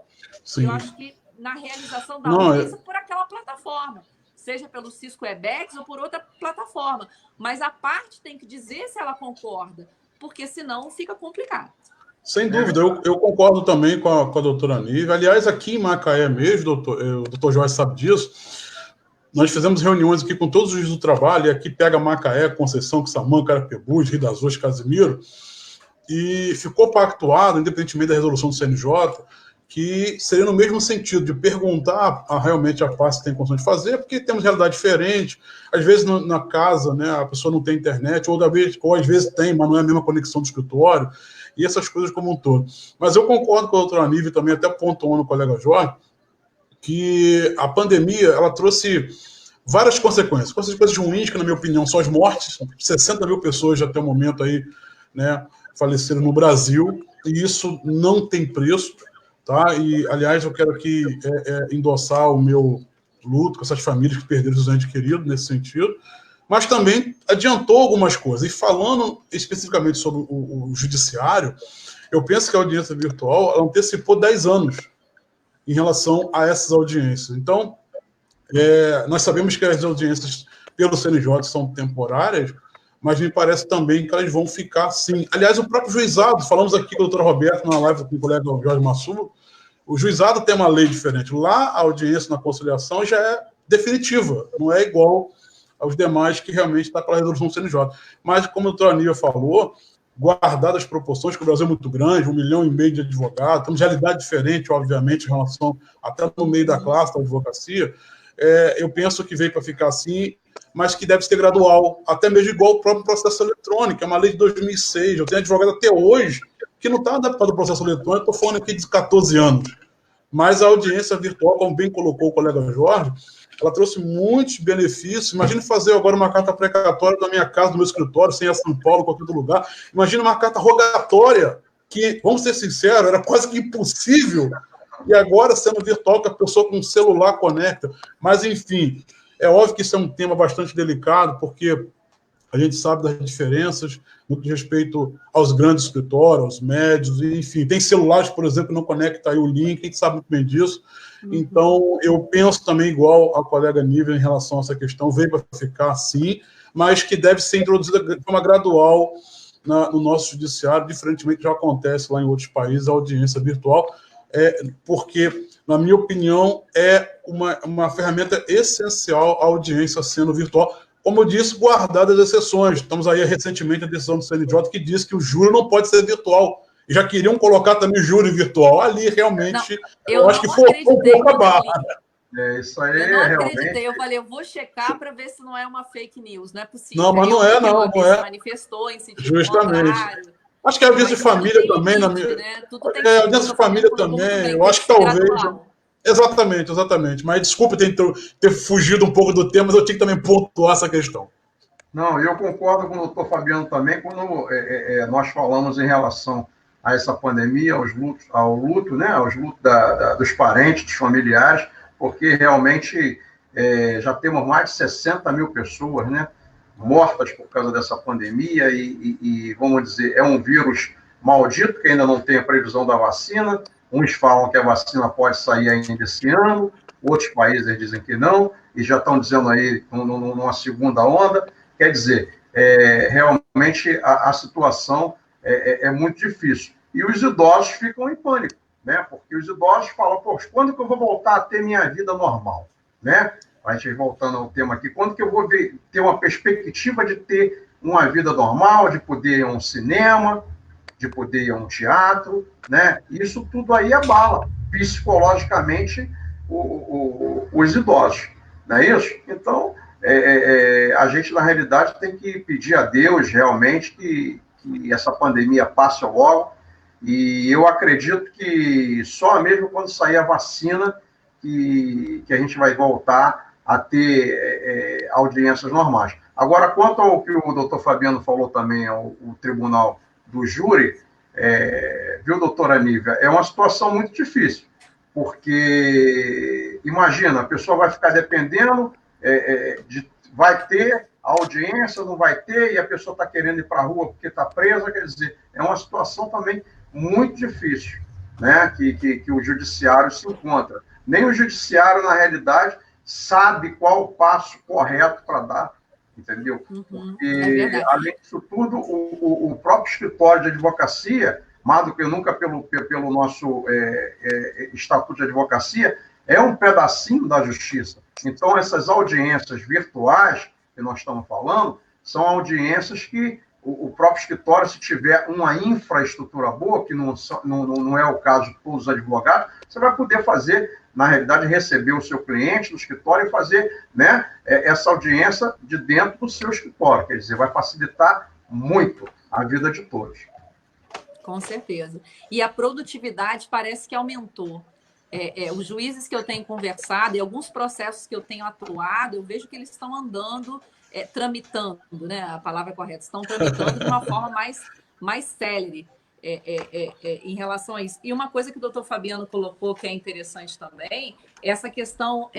Sim. Eu acho que na realização da audiência por aquela plataforma, seja pelo Cisco Webex ou por outra plataforma. Mas a parte tem que dizer se ela concorda, porque senão fica complicado. Sem dúvida, eu concordo também com a doutora Nívia. Aliás, aqui em Macaé mesmo, o doutor Jorge sabe disso, nós fizemos reuniões aqui com todos os juízes do trabalho, e aqui pega Macaé, Conceição, Quissamã, Carapebus, Rio das Ostras, Casimiro, e ficou pactuado, independentemente da resolução do CNJ, que seria no mesmo sentido de perguntar realmente a parte se tem condição de fazer, porque temos realidade diferente. Às vezes na casa, né, a pessoa não tem internet, ou às vezes tem, mas não é a mesma conexão do escritório, e essas coisas como um todo. Mas eu concordo com a doutora Nívia também, até pontuando o colega Jorge, que a pandemia ela trouxe várias consequências. Consequências ruins, que na minha opinião são as mortes. 60 mil pessoas já até o momento aí, né, faleceram no Brasil, e isso não tem preço. Tá? E, aliás, eu quero aqui endossar o meu luto com essas famílias que perderam os entes queridos nesse sentido, mas também adiantou algumas coisas. E falando especificamente sobre o judiciário, eu penso que a audiência virtual ela antecipou 10 anos em relação a essas audiências. Então, nós sabemos que as audiências pelo CNJ são temporárias, mas me parece também que elas vão ficar sim. Aliás, o próprio juizado, falamos aqui com o doutor Roberto na live com o colega Jorge Massulo, o juizado tem uma lei diferente. Lá, a audiência na conciliação já é definitiva, não é igual aos demais que realmente está com a resolução do CNJ. Mas, como a doutora Nívia falou, guardadas as proporções, que o Brasil é muito grande, 1,5 milhão de advogados, temos realidade diferente, obviamente, em relação até no meio da classe da advocacia, eu penso que veio para ficar assim, mas que deve ser gradual, até mesmo igual o próprio processo eletrônico, é uma lei de 2006, eu tenho advogado até hoje que não está adaptado ao processo eletrônico, estou falando aqui de 14 anos, mas a audiência virtual, como bem colocou o colega Jorge, ela trouxe muitos benefícios. Imagine fazer agora uma carta precatória da minha casa, do meu escritório, sem ir a São Paulo, qualquer outro lugar. Imagine uma carta rogatória, que, vamos ser sinceros, era quase que impossível, e agora, sendo virtual, que a pessoa com o celular conecta. Mas, enfim, é óbvio que isso é um tema bastante delicado, porque a gente sabe das diferenças no que diz respeito aos grandes escritórios, aos médios, enfim. Tem celulares, por exemplo, que não conectam aí o link, a gente sabe muito bem disso. Então, eu penso também igual a colega Nívia em relação a essa questão, veio para ficar assim, mas que deve ser introduzida de forma gradual no nosso judiciário, diferentemente do que já acontece lá em outros países, a audiência virtual, porque, na minha opinião, é uma ferramenta essencial a audiência sendo virtual, como eu disse, guardadas as exceções. Estamos aí recentemente a decisão do CNJ que diz que o júri não pode ser virtual. E já queriam colocar também júri virtual. Ali, realmente, eu acho que foi um pouco a barra. Isso aí eu não realmente... acreditei. Eu falei, eu vou checar para ver se não é uma fake news. Não é possível. Não, mas não é, não. Não é. Se manifestou em sentido justamente. contrário. Acho que a audiência de família também. Limite, né? Tudo tem a audiência de família também. Eu acho que talvez... Exatamente. Mas desculpe ter fugido um pouco do tema, mas eu tinha que também pontuar essa questão. Não, eu concordo com o doutor Fabiano também, quando nós falamos em relação a essa pandemia, ao luto, né, aos lutos dos parentes, dos familiares, porque realmente já temos mais de 60 mil pessoas, né, mortas por causa dessa pandemia e, vamos dizer, é um vírus maldito, que ainda não tem a previsão da vacina. Uns falam que a vacina pode sair ainda esse ano, outros países dizem que não, e já estão dizendo aí numa segunda onda. Quer dizer, realmente a situação é muito difícil. E os idosos ficam em pânico, né? Porque os idosos falam, poxa, quando que eu vou voltar a ter minha vida normal? Né? A gente voltando ao tema aqui, quando que eu vou ter uma perspectiva de ter uma vida normal, de poder ir a um cinema, de poder ir a um teatro, né? Isso tudo aí abala psicologicamente os idosos, não é isso? Então, a gente, na realidade, tem que pedir a Deus, realmente, que essa pandemia passe logo, e eu acredito que só mesmo quando sair a vacina que a gente vai voltar a ter audiências normais. Agora, quanto ao que o doutor Fabiano falou também, o tribunal do júri, viu, doutora Nívia, é uma situação muito difícil, porque, imagina, a pessoa vai ficar dependendo, vai ter a audiência, não vai ter, e a pessoa está querendo ir para a rua porque está presa, quer dizer, é uma situação também muito difícil, né, que o judiciário se encontra. Nem o judiciário, na realidade, sabe qual o passo correto para dar, entendeu? Porque, além disso tudo, o próprio escritório de advocacia, mais do que nunca pelo nosso Estatuto de Advocacia, é um pedacinho da justiça. Então, essas audiências virtuais que nós estamos falando, são audiências que o próprio escritório, se tiver uma infraestrutura boa, que não é o caso de todos os advogados, você vai poder fazer, na realidade, receber o seu cliente no escritório e fazer, né, essa audiência de dentro do seu escritório. Quer dizer, vai facilitar muito a vida de todos. Com certeza. E a produtividade parece que aumentou. Os juízes que eu tenho conversado e alguns processos que eu tenho atuado, eu vejo que eles estão andando, tramitando, né? A palavra correta, estão tramitando de uma forma mais célere em relação a isso. E uma coisa que o doutor Fabiano colocou que é interessante também, essa questão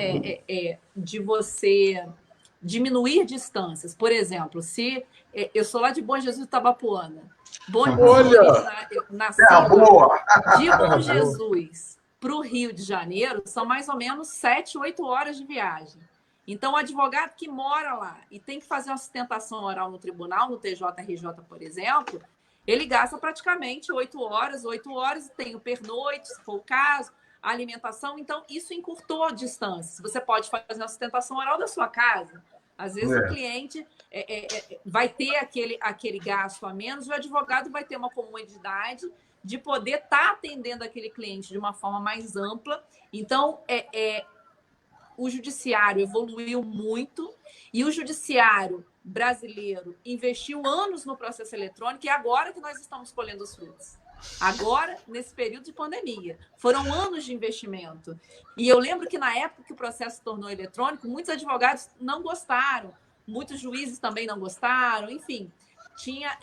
de você diminuir distâncias. Por exemplo, se eu sou lá de Bom Jesus do Tabapuana, nasci de Bom Jesus para o Rio de Janeiro, são mais ou menos 7, 8 horas de viagem. Então, o advogado que mora lá e tem que fazer uma sustentação oral no tribunal, no TJRJ, por exemplo, ele gasta praticamente 8 horas, e tem o pernoite, se for o caso, a alimentação. Então, isso encurtou a distância. Você pode fazer uma sustentação oral da sua casa. Às vezes, o cliente vai ter aquele gasto a menos, o advogado vai ter uma comodidade de poder estar atendendo aquele cliente de uma forma mais ampla. Então, o judiciário evoluiu muito e o judiciário brasileiro investiu anos no processo eletrônico e agora que nós estamos colhendo os frutos. Agora, nesse período de pandemia. Foram anos de investimento. E eu lembro que na época que o processo se tornou eletrônico, muitos advogados não gostaram, muitos juízes também não gostaram, enfim. Tinha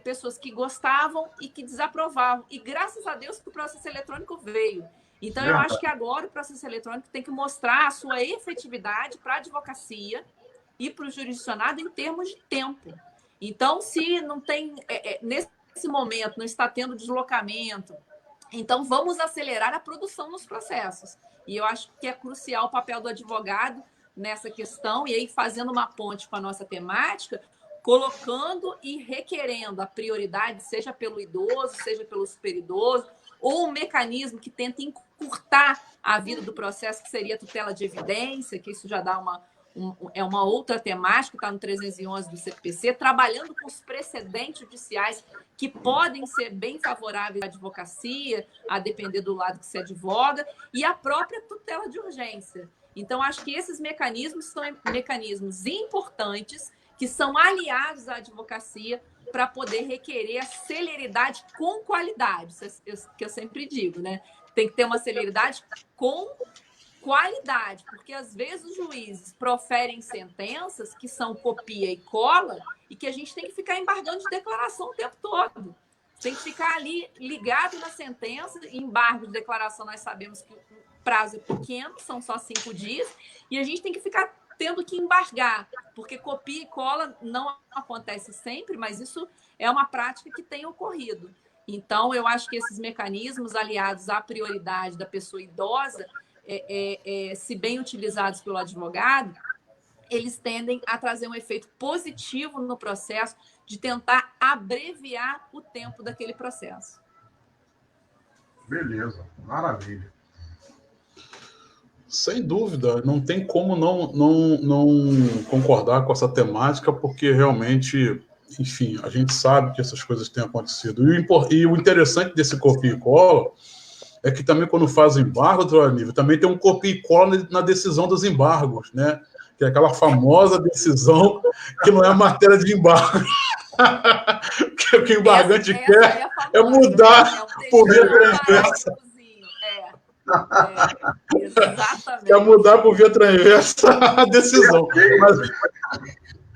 pessoas que gostavam e que desaprovavam. E graças a Deus que o processo eletrônico veio. Então, eu acho que agora o processo eletrônico tem que mostrar a sua efetividade para a advocacia e para o jurisdicionado em termos de tempo. Então, se não tem, nesse momento, não está tendo deslocamento, então vamos acelerar a produção nos processos. E eu acho que é crucial o papel do advogado nessa questão, e aí fazendo uma ponte com a nossa temática, colocando e requerendo a prioridade, seja pelo idoso, seja pelo superidoso, ou um mecanismo que tenta encurtar a vida do processo, que seria a tutela de evidência, que isso já dá é uma outra temática, está no 311 do CPC, trabalhando com os precedentes judiciais que podem ser bem favoráveis à advocacia, a depender do lado que se advoga, e a própria tutela de urgência. Então, acho que esses mecanismos são mecanismos importantes, que são aliados à advocacia para poder requerer a celeridade com qualidade, que eu sempre digo, né? Tem que ter uma celeridade com qualidade, porque às vezes os juízes proferem sentenças que são copia e cola e que a gente tem que ficar embargando de declaração o tempo todo. Tem que ficar ali ligado na sentença, embargo de declaração nós sabemos que o prazo é pequeno, são só 5 dias, e a gente tem que ficar tendo que embargar, porque copia e cola não acontece sempre, mas isso é uma prática que tem ocorrido. Então, eu acho que esses mecanismos aliados à prioridade da pessoa idosa, se bem utilizados pelo advogado, eles tendem a trazer um efeito positivo no processo de tentar abreviar o tempo daquele processo. Beleza, maravilha. Sem dúvida, não tem como não concordar com essa temática, porque realmente, enfim, a gente sabe que essas coisas têm acontecido. E o interessante desse copia e cola é que também quando faz embargo, doutor Aníbal, também tem um copia e cola na decisão dos embargos, né? Que é aquela famosa decisão que não é matéria de embargo. O que o embargante quer é mudar por via transversa. Exatamente. Quer mudar por via transversa a decisão. Mas...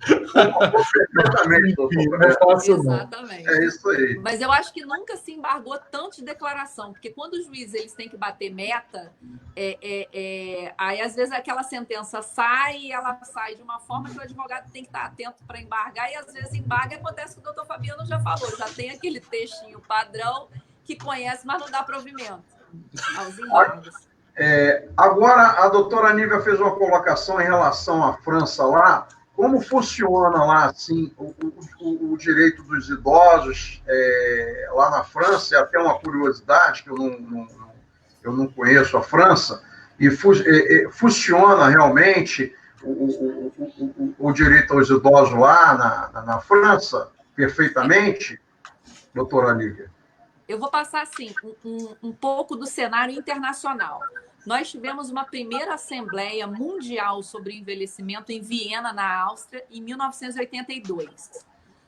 Perfeitamente, não é fácil, não. Exatamente. É isso aí. Mas eu acho que nunca se embargou tanto de declaração, porque quando os juízes eles têm que bater meta, aí às vezes aquela sentença sai e ela sai de uma forma que o advogado tem que estar atento para embargar, e às vezes embarga, acontece o que o doutor Fabiano já falou, já tem aquele textinho padrão que conhece, mas não dá provimento aos embargos. Agora, a doutora Nívia fez uma colocação em relação à França lá. Como funciona lá, assim, o direito dos idosos lá na França? É até uma curiosidade, que eu não conheço a França, e funciona realmente o direito aos idosos lá na França perfeitamente, doutora Nívia? Eu vou passar, assim, um pouco do cenário internacional. Nós tivemos uma primeira Assembleia Mundial sobre Envelhecimento em Viena, na Áustria, em 1982.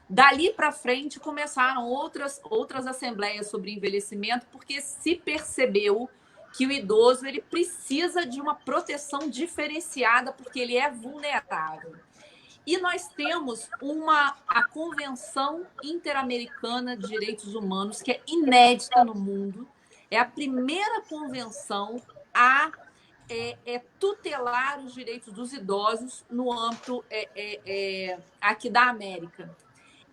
Dali para frente, começaram outras assembleias sobre envelhecimento, porque se percebeu que o idoso ele precisa de uma proteção diferenciada, porque ele é vulnerável. E nós temos a Convenção Interamericana de Direitos Humanos, que é inédita no mundo. É a primeira convenção a tutelar os direitos dos idosos no âmbito aqui da América.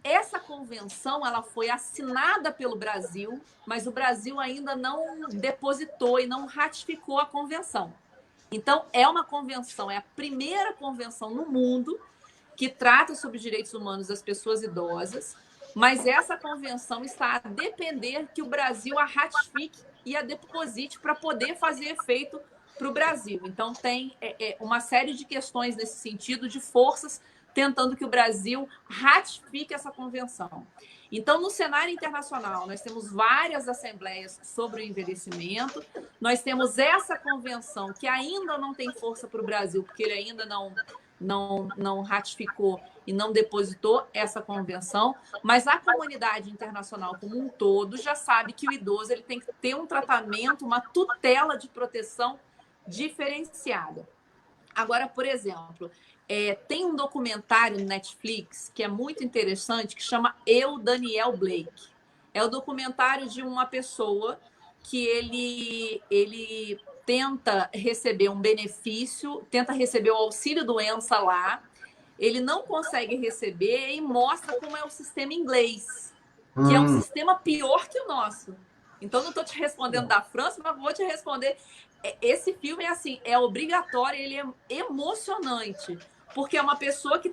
Essa convenção ela foi assinada pelo Brasil, mas o Brasil ainda não depositou e não ratificou a convenção. Então, é uma convenção, é a primeira convenção no mundo que trata sobre os direitos humanos das pessoas idosas, mas essa convenção está a depender que o Brasil a ratifique e a deposite para poder fazer efeito para o Brasil. Então, tem uma série de questões nesse sentido, de forças tentando que o Brasil ratifique essa convenção. Então, no cenário internacional, nós temos várias assembleias sobre o envelhecimento, nós temos essa convenção que ainda não tem força para o Brasil, porque ele ainda não ratificou e não depositou essa convenção, mas a comunidade internacional como um todo já sabe que o idoso ele tem que ter um tratamento, uma tutela de proteção diferenciada. Agora, por exemplo, tem um documentário no Netflix que é muito interessante, que chama Eu, Daniel Blake. É o documentário de uma pessoa que ele tenta receber um benefício, tenta receber o auxílio-doença lá, ele não consegue receber e mostra como é o sistema inglês, que é um sistema pior que o nosso. Então, não estou te respondendo da França, mas vou te responder. Esse filme é obrigatório, ele é emocionante, porque é uma pessoa que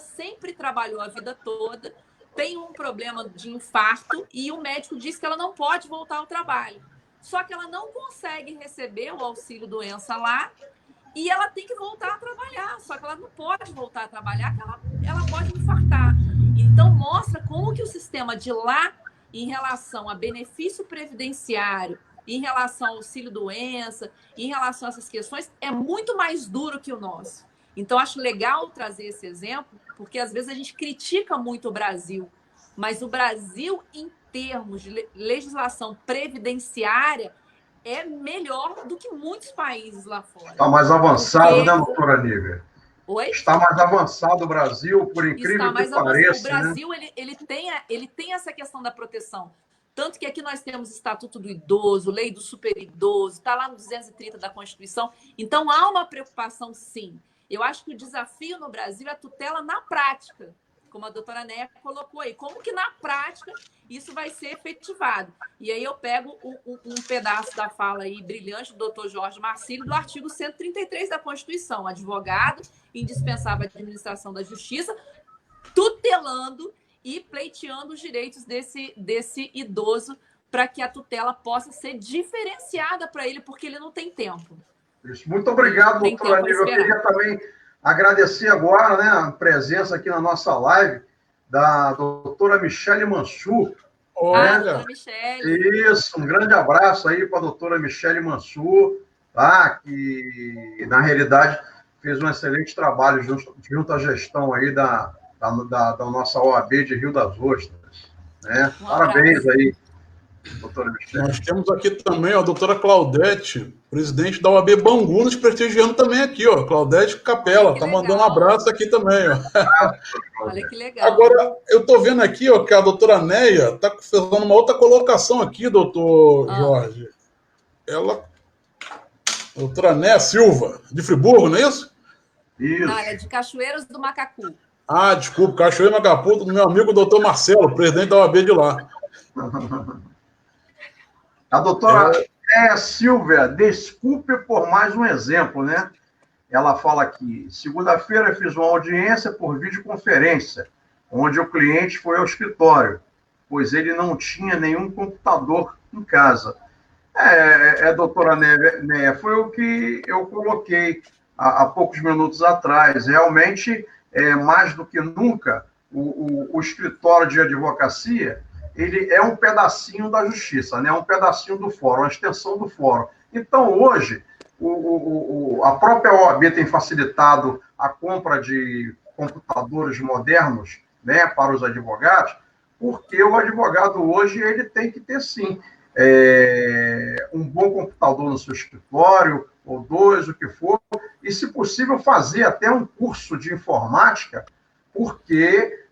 sempre trabalhou a vida toda, tem um problema de infarto e o médico diz que ela não pode voltar ao trabalho. Só que ela não consegue receber o auxílio-doença lá e ela tem que voltar a trabalhar, só que ela não pode voltar a trabalhar, porque ela pode infartar. Então, mostra como que o sistema de lá, em relação a benefício previdenciário, em relação ao auxílio-doença, em relação a essas questões, é muito mais duro que o nosso. Então, acho legal trazer esse exemplo, porque às vezes a gente critica muito o Brasil, mas o Brasil, em termos de legislação previdenciária, é melhor do que muitos países lá fora. Está mais avançado, né, doutora Nívia? Oi? Está mais avançado o Brasil, por incrível que pareça. O Brasil, né? ele tem essa questão da proteção. Tanto que aqui nós temos Estatuto do Idoso, Lei do Superidoso, está lá no 230 da Constituição. Então, há uma preocupação, sim. Eu acho que o desafio no Brasil é a tutela na prática, como a doutora Néia colocou aí. Como que, na prática, isso vai ser efetivado? E aí eu pego um pedaço da fala aí brilhante do doutor Jorge Marcílio, do artigo 133 da Constituição. Advogado, indispensável à administração da justiça, tutelando e pleiteando os direitos desse idoso para que a tutela possa ser diferenciada para ele, porque ele não tem tempo. Isso. Muito obrigado, doutora Nívia. Eu queria também agradecer agora, né, a presença aqui na nossa live da doutora Michele Mansur. Olha, doutora Michele. Isso, um grande abraço aí para a doutora Michele Mansur, tá? Que, na realidade, fez um excelente trabalho junto à gestão aí da nossa OAB de Rio das Ostras. Né? Parabéns aí, doutora Michele. Nós temos aqui também a doutora Claudete, presidente da OAB Bangu, nos prestigiando também aqui, ó. Claudete Capela, tá mandando um abraço aqui também, ó. Olha que legal. Agora, eu tô vendo aqui, ó, que a doutora Néia tá fazendo uma outra colocação aqui, doutor Jorge. Ela... Doutora Néia Silva, de Friburgo, não é isso? Isso. Não, ela é de Cachoeiras do Macacu. Ah, desculpa, Cachoeira Macapu, do meu amigo doutor Marcelo, presidente da OAB de lá. A doutora Silvia, desculpe por mais um exemplo, né? Ela fala aqui, segunda-feira fiz uma audiência por videoconferência, onde o cliente foi ao escritório, pois ele não tinha nenhum computador em casa. Doutora Néia, foi o que eu coloquei há poucos minutos atrás. Realmente, mais do que nunca, o escritório de advocacia, ele é um pedacinho da justiça, né? Um pedacinho do fórum, uma extensão do fórum. Então, hoje, a própria OAB tem facilitado a compra de computadores modernos, né, para os advogados, porque o advogado hoje ele tem que ter, sim, um bom computador no seu escritório, ou dois, o que for, e, se possível, fazer até um curso de informática, porque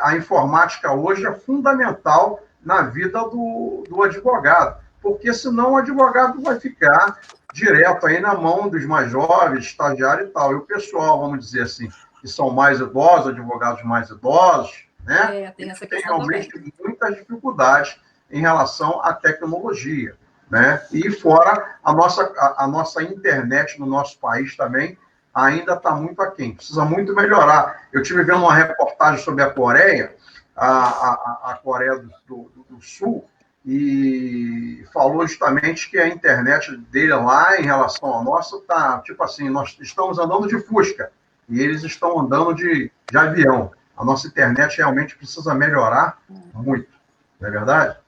a informática hoje é fundamental na vida do advogado, porque senão o advogado vai ficar direto aí na mão dos mais jovens, estagiários e tal. E o pessoal, vamos dizer assim, que são mais idosos, advogados mais idosos, né? Tem essa tem questão realmente também. muitas dificuldades em relação à tecnologia, né? E fora a nossa internet no nosso país também ainda está muito aquém, precisa muito melhorar. Eu tive vendo uma reportagem sobre a Coreia, a Coreia do Sul, e falou justamente que a internet dele lá, em relação à nossa, tá tipo assim, nós estamos andando de Fusca, e eles estão andando de avião. A nossa internet realmente precisa melhorar muito, não é verdade?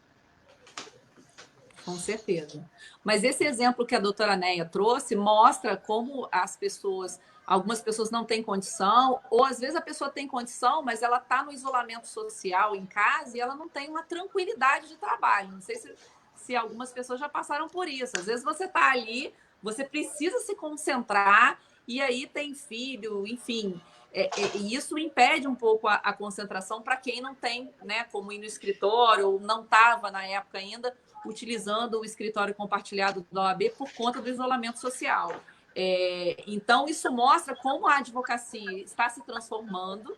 Com certeza. Mas esse exemplo que a doutora Néia trouxe mostra como algumas pessoas não têm condição, ou às vezes a pessoa tem condição, mas ela está no isolamento social em casa e ela não tem uma tranquilidade de trabalho. Não sei se algumas pessoas já passaram por isso. Às vezes você está ali, você precisa se concentrar, e aí tem filho, enfim. E isso impede um pouco a concentração para quem não tem, né, como ir no escritório, ou não estava na época ainda utilizando o escritório compartilhado da OAB por conta do isolamento social. Então, isso mostra como a advocacia está se transformando.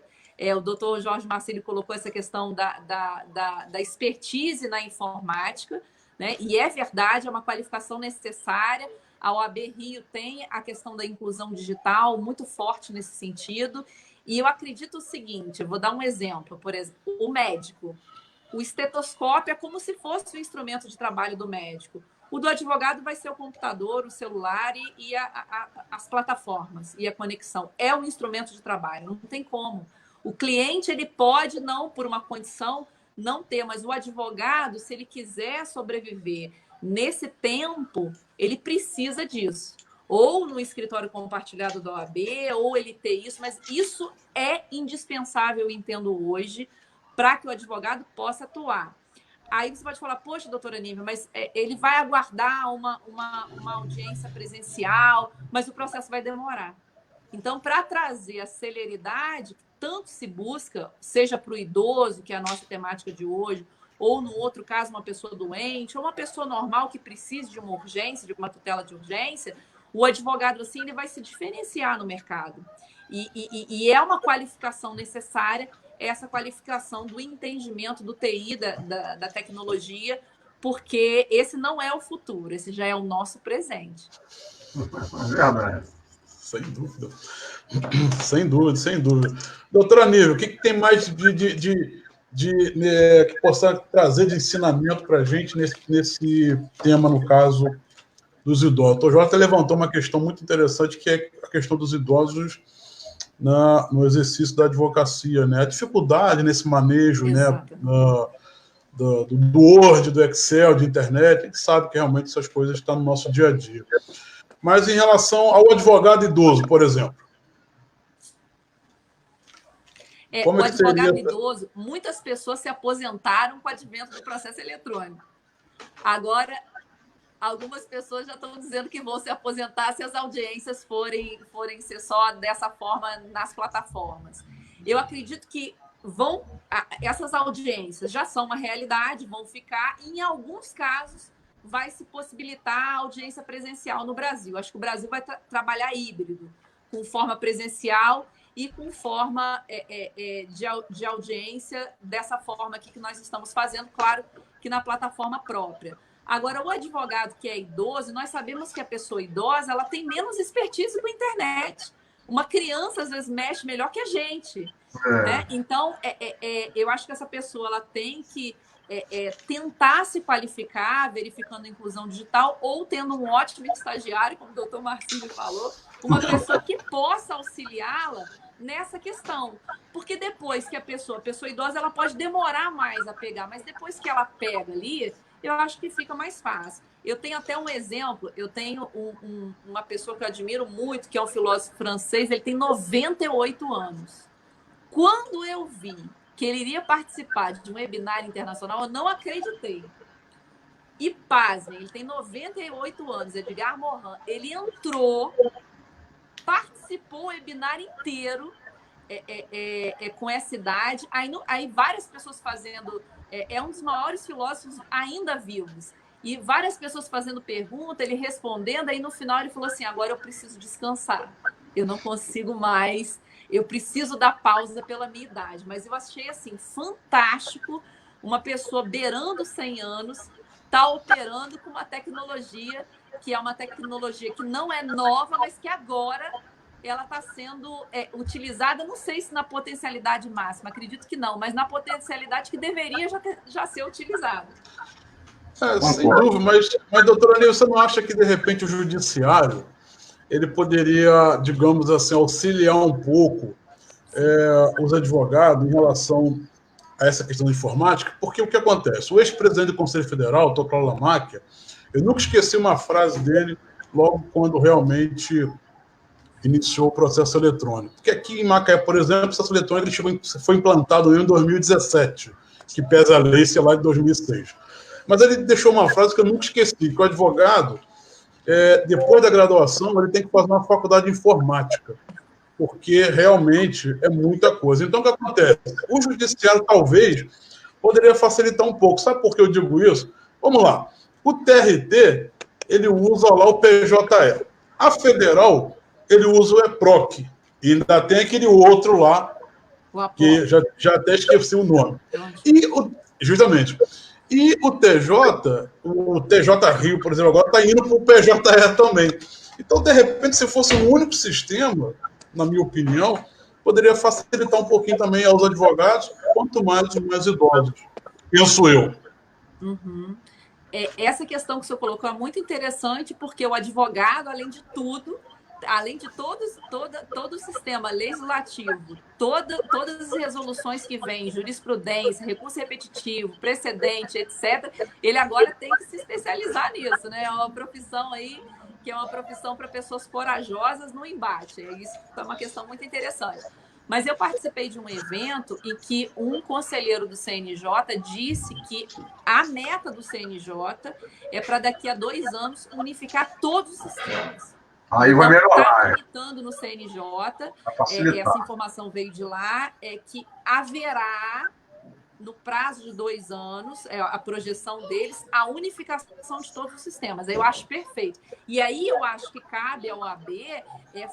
O doutor Jorge Marcílio colocou essa questão da expertise na informática, né? E é verdade, é uma qualificação necessária. A OAB Rio tem a questão da inclusão digital muito forte nesse sentido. E eu acredito o seguinte, eu vou dar um exemplo, por exemplo, o médico. O estetoscópio é como se fosse o instrumento de trabalho do médico. O do advogado vai ser o computador, o celular e as plataformas e a conexão. É um instrumento de trabalho, não tem como. O cliente, ele pode não, por uma condição, não ter, mas o advogado, se ele quiser sobreviver nesse tempo, ele precisa disso. Ou no escritório compartilhado da OAB, ou ele ter isso, mas isso é indispensável, eu entendo hoje, para que o advogado possa atuar. Aí você pode falar, poxa, doutora Nívia, mas ele vai aguardar uma audiência presencial, mas o processo vai demorar. Então, para trazer a celeridade que tanto se busca, seja para o idoso, que é a nossa temática de hoje, ou no outro caso, uma pessoa doente, ou uma pessoa normal que precise de uma urgência, de uma tutela de urgência, o advogado, assim, ele vai se diferenciar no mercado. E é uma qualificação necessária, essa qualificação do entendimento do TI, da tecnologia, porque esse não é o futuro, esse já é o nosso presente. Verdade. Sem dúvida. Sem dúvida, sem dúvida. Doutora Nívia, o que tem mais que possa trazer de ensinamento para a gente nesse tema, no caso dos idosos? O Jota levantou uma questão muito interessante, que é a questão dos idosos no exercício da advocacia, né? A dificuldade nesse manejo, né, do Word, do Excel, de internet. A gente sabe que realmente essas coisas estão no nosso dia a dia. Mas em relação ao advogado idoso, por exemplo. O advogado idoso, muitas pessoas se aposentaram com o advento do processo eletrônico. Agora, algumas pessoas já estão dizendo que vão se aposentar se as audiências forem ser só dessa forma nas plataformas. Eu acredito que essas audiências já são uma realidade, vão ficar, e em alguns casos vai se possibilitar a audiência presencial no Brasil. Acho que o Brasil vai trabalhar híbrido, com forma presencial e com forma de audiência dessa forma aqui que nós estamos fazendo, claro que na plataforma própria. Agora, o advogado que é idoso, nós sabemos que a pessoa idosa ela tem menos expertise com a internet. Uma criança, às vezes, mexe melhor que a gente. Né? Então, eu acho que essa pessoa ela tem que tentar se qualificar, verificando a inclusão digital, ou tendo um ótimo estagiário, como o doutor Marcílio falou, uma pessoa que possa auxiliá-la nessa questão. Porque depois que a pessoa idosa, ela pode demorar mais a pegar, mas depois que ela pega ali, eu acho que fica mais fácil. Eu tenho até um exemplo, eu tenho uma pessoa que eu admiro muito, que é um filósofo francês, ele tem 98 anos. Quando eu vi que ele iria participar de um webinar internacional, eu não acreditei. E pasmem, ele tem 98 anos, Edgar Morin. Ele entrou, participou do webinar inteiro com essa idade. Aí várias pessoas fazendo... É um dos maiores filósofos ainda vivos. E várias pessoas fazendo pergunta, ele respondendo. Aí no final ele falou assim, agora eu preciso descansar. Eu não consigo mais... Eu preciso dar pausa pela minha idade. Mas eu achei, assim, fantástico uma pessoa beirando 100 anos, está operando com uma tecnologia que é uma tecnologia que não é nova, mas que agora ela está sendo utilizada, não sei se na potencialidade máxima, acredito que não, mas na potencialidade que deveria já ser utilizada. Sem dúvida, mas doutora Nívia, você não acha que, de repente, o judiciário ele poderia, digamos assim, auxiliar um pouco os advogados em relação a essa questão da informática? Porque o que acontece? O ex-presidente do Conselho Federal, Dr. Lamáquia, eu nunca esqueci uma frase dele logo quando realmente iniciou o processo eletrônico. Porque aqui em Macaé, por exemplo, o processo eletrônico foi implantado em 2017, que pesa a lei, sei lá, de 2006. Mas ele deixou uma frase que eu nunca esqueci, que o advogado, depois da graduação, ele tem que fazer uma faculdade de informática, porque realmente é muita coisa. Então, o que acontece? O judiciário, talvez, poderia facilitar um pouco. Sabe por que eu digo isso? Vamos lá. O TRT, ele usa lá o PJE. A Federal, ele usa o EPROC. E ainda tem aquele outro lá, que já até esqueci o nome. Justamente. E o TJ Rio, por exemplo, agora está indo para o PJE também. Então, de repente, se fosse um único sistema, na minha opinião, poderia facilitar um pouquinho também aos advogados, quanto mais os mais idosos. Penso eu. Uhum. essa questão que o senhor colocou é muito interessante, porque o advogado, além de tudo, além de todo o sistema legislativo, todas as resoluções que vêm, jurisprudência, recurso repetitivo, precedente, etc., ele agora tem que se especializar nisso, né? É uma profissão aí que é uma profissão para pessoas corajosas no embate. Isso é uma questão muito interessante. Mas eu participei de um evento em que um conselheiro do CNJ disse que a meta do CNJ é para daqui a 2 anos unificar todos os sistemas. Aí vai melhorar. Está tramitando no CNJ, essa informação veio de lá, que haverá, no prazo de 2 anos, a projeção deles, a unificação de todos os sistemas. Eu acho perfeito. E aí eu acho que cabe ao OAB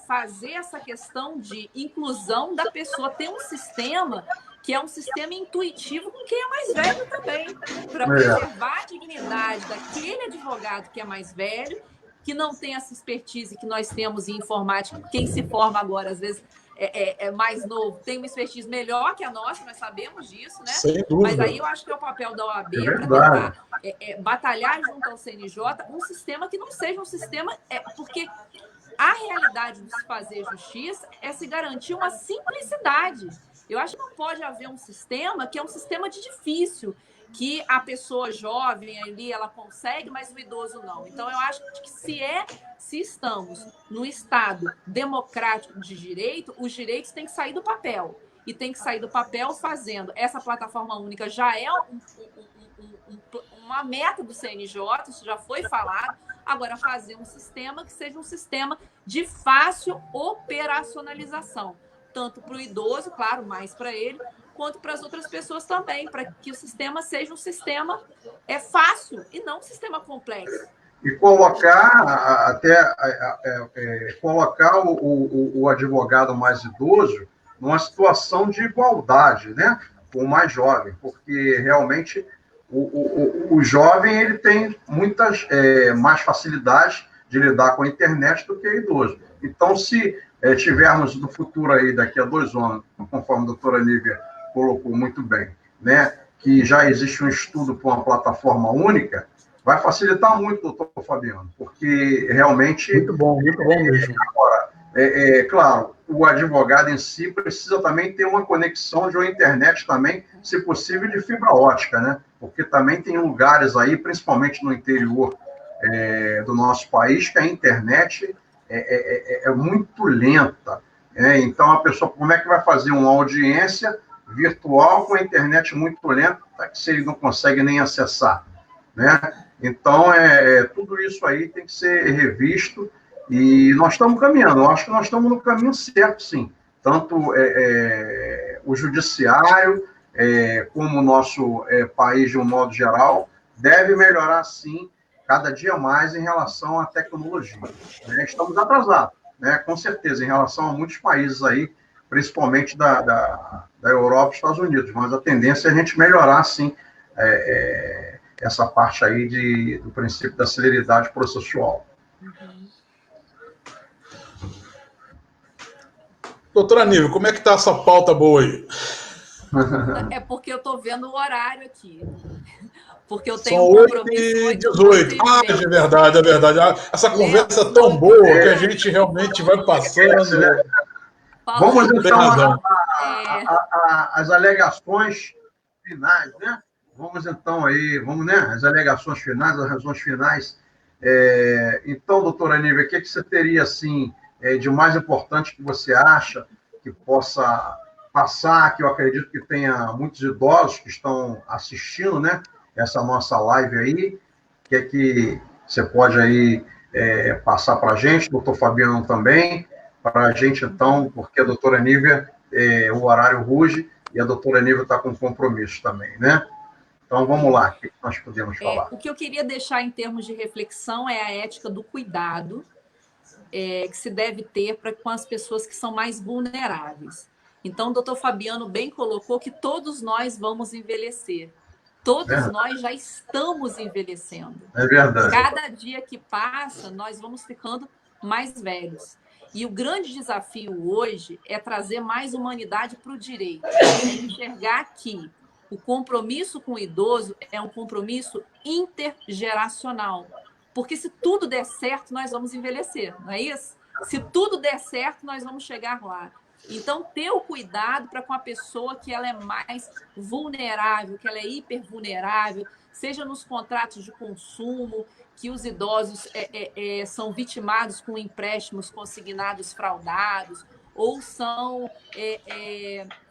fazer essa questão de inclusão da pessoa, ter um sistema que é um sistema intuitivo com quem é mais velho também, para preservar a dignidade daquele advogado que é mais velho, que não tem essa expertise que nós temos em informática. Quem se forma agora, às vezes, é mais novo, tem uma expertise melhor que a nossa, nós sabemos disso, né? Sem dúvida. Mas aí eu acho que é o papel da OAB para tentar batalhar junto ao CNJ um sistema que não seja um sistema... porque a realidade de se fazer justiça é se garantir uma simplicidade. Eu acho que não pode haver um sistema que é um sistema de difícil, que a pessoa jovem ali, ela consegue, mas o idoso não. Então, eu acho que se estamos no Estado democrático de direito, os direitos têm que sair do papel. E tem que sair do papel fazendo. Essa plataforma única já é uma meta do CNJ, isso já foi falado. Agora, fazer um sistema que seja um sistema de fácil operacionalização. Tanto para o idoso, claro, mais para ele, quanto para as outras pessoas também, para que o sistema seja um sistema fácil e não um sistema complexo. E colocar colocar o advogado mais idoso numa situação de igualdade, né, com o mais jovem, porque realmente o jovem ele tem muitas mais facilidades de lidar com a internet do que o idoso. Então, se tivermos no futuro aí, daqui a 2 anos, conforme a doutora Nívia colocou muito bem, né, que já existe um estudo para uma plataforma única, vai facilitar muito, doutor Fabiano, porque realmente... Muito bom mesmo. Agora, claro, o advogado em si precisa também ter uma conexão de uma internet também, se possível, de fibra ótica, né? Porque também tem lugares aí, principalmente no interior do nosso país, que a internet é muito lenta. Então, a pessoa, como é que vai fazer uma audiência virtual com a internet muito lenta, se ele não consegue nem acessar, né? Então, tudo isso aí tem que ser revisto e nós estamos caminhando. Eu acho que nós estamos no caminho certo, sim. Tanto o judiciário como o nosso país, de um modo geral, deve melhorar, sim, cada dia mais em relação à tecnologia. Estamos atrasados, né? Com certeza, em relação a muitos países aí, principalmente da Europa e Estados Unidos, mas a tendência é a gente melhorar, sim, essa parte aí do princípio da celeridade processual. Doutora Nívia, como é que está essa pauta boa aí? É porque eu estou vendo o horário aqui. Porque eu tenho um compromisso. 8h18. É verdade, é verdade. Essa conversa é tão boa que a gente realmente vai passando. Vamos, então, às alegações finais, né? Vamos, então, aí, né? As alegações finais, as razões finais. Então, doutora Nívia, o que você teria, assim, de mais importante que você acha que possa passar, que eu acredito que tenha muitos idosos que estão assistindo, né? Essa nossa live aí, que você pode aí passar para a gente, doutor Fabiano também, para a gente, então, porque a doutora Nívia, o horário ruge, e a doutora Nívia está com compromisso também, né? Então, vamos lá, o que nós podemos falar? O que eu queria deixar em termos de reflexão é a ética do cuidado que se deve ter com as pessoas que são mais vulneráveis. Então, o doutor Fabiano bem colocou que todos nós vamos envelhecer. Todos nós já estamos envelhecendo. É verdade. Cada dia que passa, nós vamos ficando mais velhos. E o grande desafio hoje é trazer mais humanidade para o direito. É enxergar que O compromisso com o idoso é um compromisso intergeracional. Porque se tudo der certo, nós vamos envelhecer, não é isso? Se tudo der certo, nós vamos chegar lá. Então, ter o cuidado para com a pessoa que ela é mais vulnerável, que ela é hipervulnerável, seja nos contratos de consumo, que os idosos são vitimados com empréstimos consignados fraudados, ou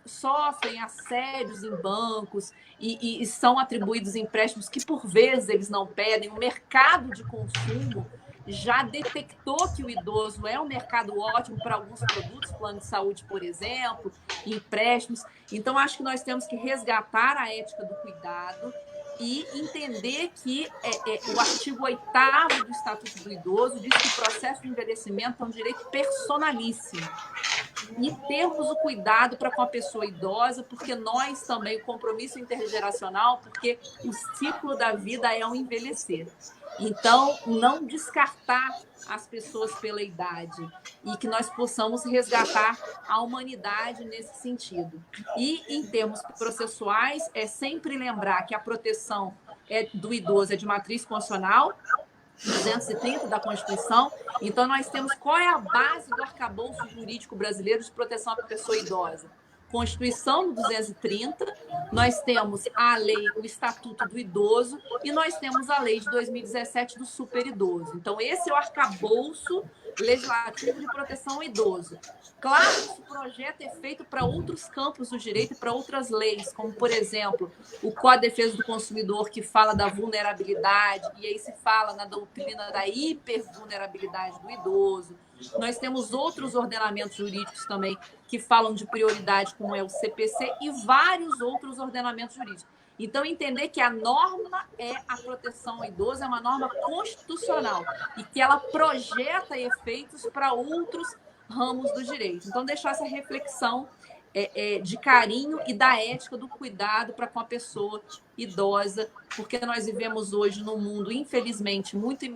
sofrem assédios em bancos e são atribuídos empréstimos que, por vezes, eles não pedem. O mercado de consumo já detectou que o idoso é um mercado ótimo para alguns produtos, plano de saúde, por exemplo, empréstimos. Então, acho que nós temos que resgatar a ética do cuidado e entender que o artigo 8º do Estatuto do Idoso diz que o processo de envelhecimento é um direito personalíssimo. E termos o cuidado para com a pessoa idosa, porque nós também, o compromisso intergeracional, porque o ciclo da vida é o envelhecer. Então, não descartar as pessoas pela idade e que nós possamos resgatar a humanidade nesse sentido. E, em termos processuais, é sempre lembrar que a proteção do idoso é de matriz constitucional, 230 da Constituição. Então, nós temos qual é a base do arcabouço jurídico brasileiro de proteção à pessoa idosa. Constituição do 230, nós temos a lei, o Estatuto do Idoso, e nós temos a lei de 2017 do superidoso. Então, esse é o arcabouço legislativo de proteção ao idoso. Claro que esse projeto é feito para outros campos do direito e para outras leis, como, por exemplo, o Código de Defesa do Consumidor, que fala da vulnerabilidade, e aí se fala na doutrina da hipervulnerabilidade do idoso. Nós temos outros ordenamentos jurídicos também que falam de prioridade, como é o CPC, e vários outros ordenamentos jurídicos. Então, entender que a norma a proteção ao idoso é uma norma constitucional e que ela projeta efeitos para outros ramos do direito. Então, deixar essa reflexão de carinho e da ética do cuidado para com a pessoa idosa, porque nós vivemos hoje num mundo, infelizmente, muito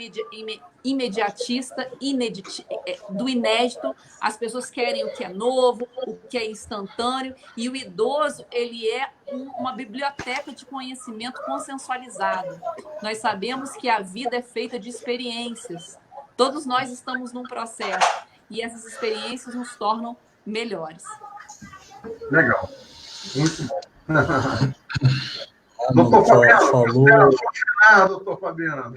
imediatista, do inédito. As pessoas querem o que é novo, o que é instantâneo, e o idoso, ele é uma biblioteca de conhecimento consensualizado. Nós sabemos que a vida é feita de experiências. Todos nós estamos num processo, e essas experiências nos tornam melhores. Legal. Muito bom. Doutor Fabiano, doutor Fabiano.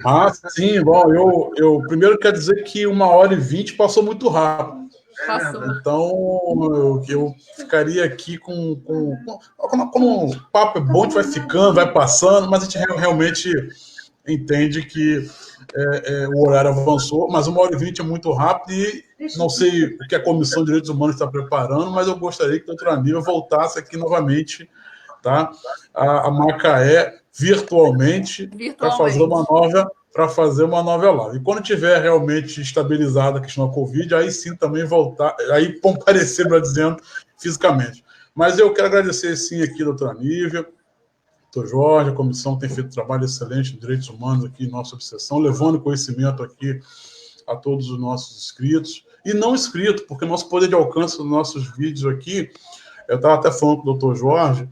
Sim, bom, eu primeiro quero dizer que 1h20 passou muito rápido. Passou. Então, eu ficaria aqui com o papo é bom, a gente vai ficando, vai passando, mas a gente realmente entende que o horário avançou, mas 1h20 é muito rápido e não sei o que a Comissão de Direitos Humanos está preparando, mas eu gostaria que a doutora Aníbal voltasse aqui novamente, tá? A Macaé virtualmente. Para fazer uma nova live. E quando tiver realmente estabilizada a questão da Covid, aí sim também voltar, aí comparecer, dizendo, fisicamente. Mas eu quero agradecer sim aqui a doutora Nívia, doutor Jorge, a comissão tem feito um trabalho excelente de direitos humanos aqui em nossa obsessão, levando conhecimento aqui a todos os nossos inscritos e não inscritos, porque nosso poder de alcance dos nossos vídeos aqui, eu estava até falando com o doutor Jorge,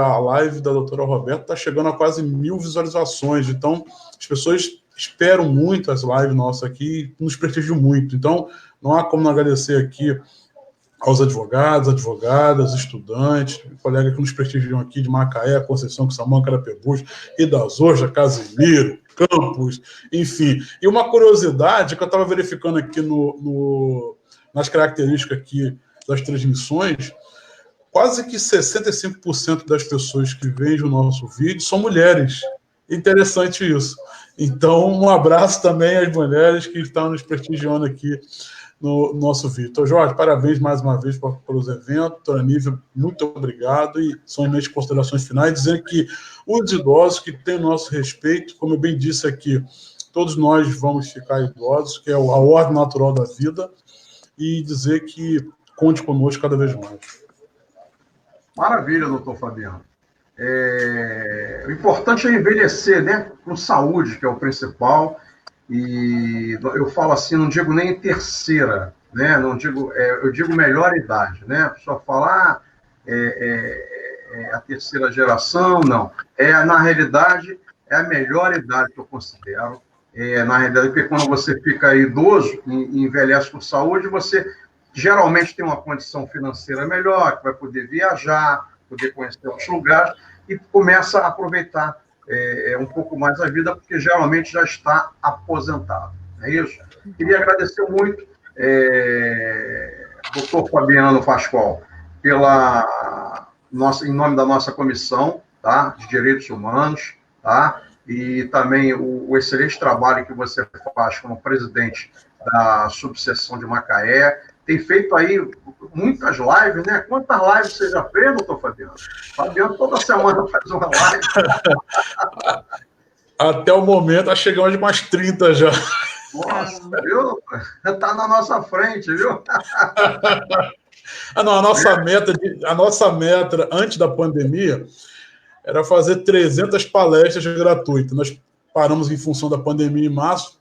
a live da doutora Roberta está chegando a quase 1000 visualizações, então as pessoas esperam muito as lives nossas aqui, nos prestigiam muito, então não há como não agradecer aqui aos advogados, advogadas, estudantes, colegas que nos prestigiam aqui de Macaé, Conceição, Quissamã, Carapebus, Ida-Zorja, Casimiro, Campos, enfim. E uma curiosidade que eu estava verificando aqui nas características aqui das transmissões, quase que 65% das pessoas que veem o nosso vídeo são mulheres. Interessante isso. Então, um abraço também às mulheres que estão nos prestigiando aqui no nosso vídeo. Então, Jorge, parabéns mais uma vez pelos eventos. Doutora Nívia, muito obrigado. E são minhas considerações finais, dizendo que os idosos que têm o nosso respeito, como eu bem disse aqui, todos nós vamos ficar idosos, que é a ordem natural da vida, e dizer que conte conosco cada vez mais. Maravilha, doutor Fabiano. O importante é envelhecer, né? Com saúde, que é o principal. E eu falo assim, não digo nem terceira, né? Não digo, eu digo melhor idade, né? A pessoa fala, a terceira geração, não. Na realidade, é a melhor idade que eu considero. Na realidade, porque quando você fica idoso e envelhece por saúde, você geralmente tem uma condição financeira melhor, que vai poder viajar, poder conhecer outros lugares, e começa a aproveitar um pouco mais a vida, porque geralmente já está aposentado. É isso? Queria agradecer muito, doutor Fabiano Pascoal, em nome da nossa comissão, tá, de Direitos Humanos, tá, e também o excelente trabalho que você faz como presidente da subseção de Macaé. Tem feito aí muitas lives, né? Quantas lives você já fez, doutor Fabiano? Fabiano toda semana faz uma live. Até o momento, nós chegamos de umas 30 já. Nossa, viu? Está na nossa frente, viu? Não, a nossa meta antes da pandemia era fazer 300 palestras gratuitas. Nós paramos em função da pandemia em março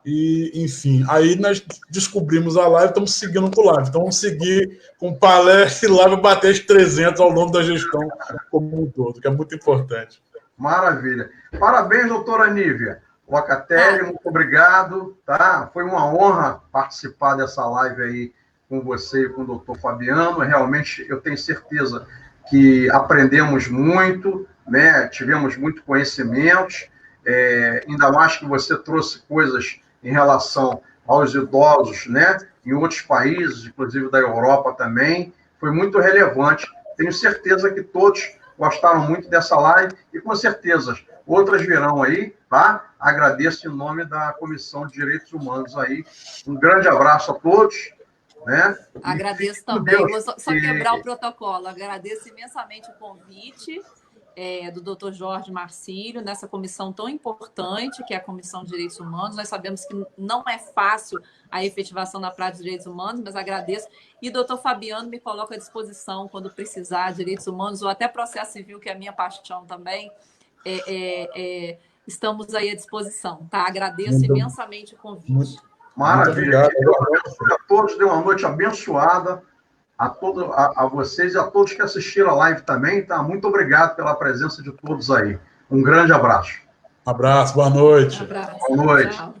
e, enfim, aí nós descobrimos a live, estamos seguindo com live. Então vamos seguir com palestra e live, bater as 300 ao longo da gestão como um todo, que é muito importante. Maravilha. Parabéns, doutora Nívia Locatelli, muito obrigado, tá? Foi uma honra participar dessa live aí com você e com o doutor Fabiano. Realmente, eu tenho certeza que aprendemos muito, né? Tivemos muito conhecimento, ainda mais que você trouxe coisas em relação aos idosos, né? Em outros países, inclusive da Europa também. Foi muito relevante. Tenho certeza que todos gostaram muito dessa live e, com certeza, outras virão aí, tá? Agradeço em nome da Comissão de Direitos Humanos aí. Um grande abraço a todos, né? Agradeço também. Vou só quebrar o protocolo. Agradeço imensamente o convite do Dr. Jorge Marcílio nessa comissão tão importante, que é a Comissão de Direitos Humanos. Nós sabemos que não é fácil a efetivação da prática de direitos humanos, mas agradeço. E o doutor Fabiano me coloca à disposição quando precisar de direitos humanos ou até processo civil, que é a minha paixão também. Estamos aí à disposição, tá? Agradeço imensamente o convite. Maravilha. A todos, dê uma noite abençoada. A vocês e a todos que assistiram a live também, tá? Muito obrigado pela presença de todos aí. Um grande abraço. Abraço, boa noite. Um abraço. Boa noite. Tchau.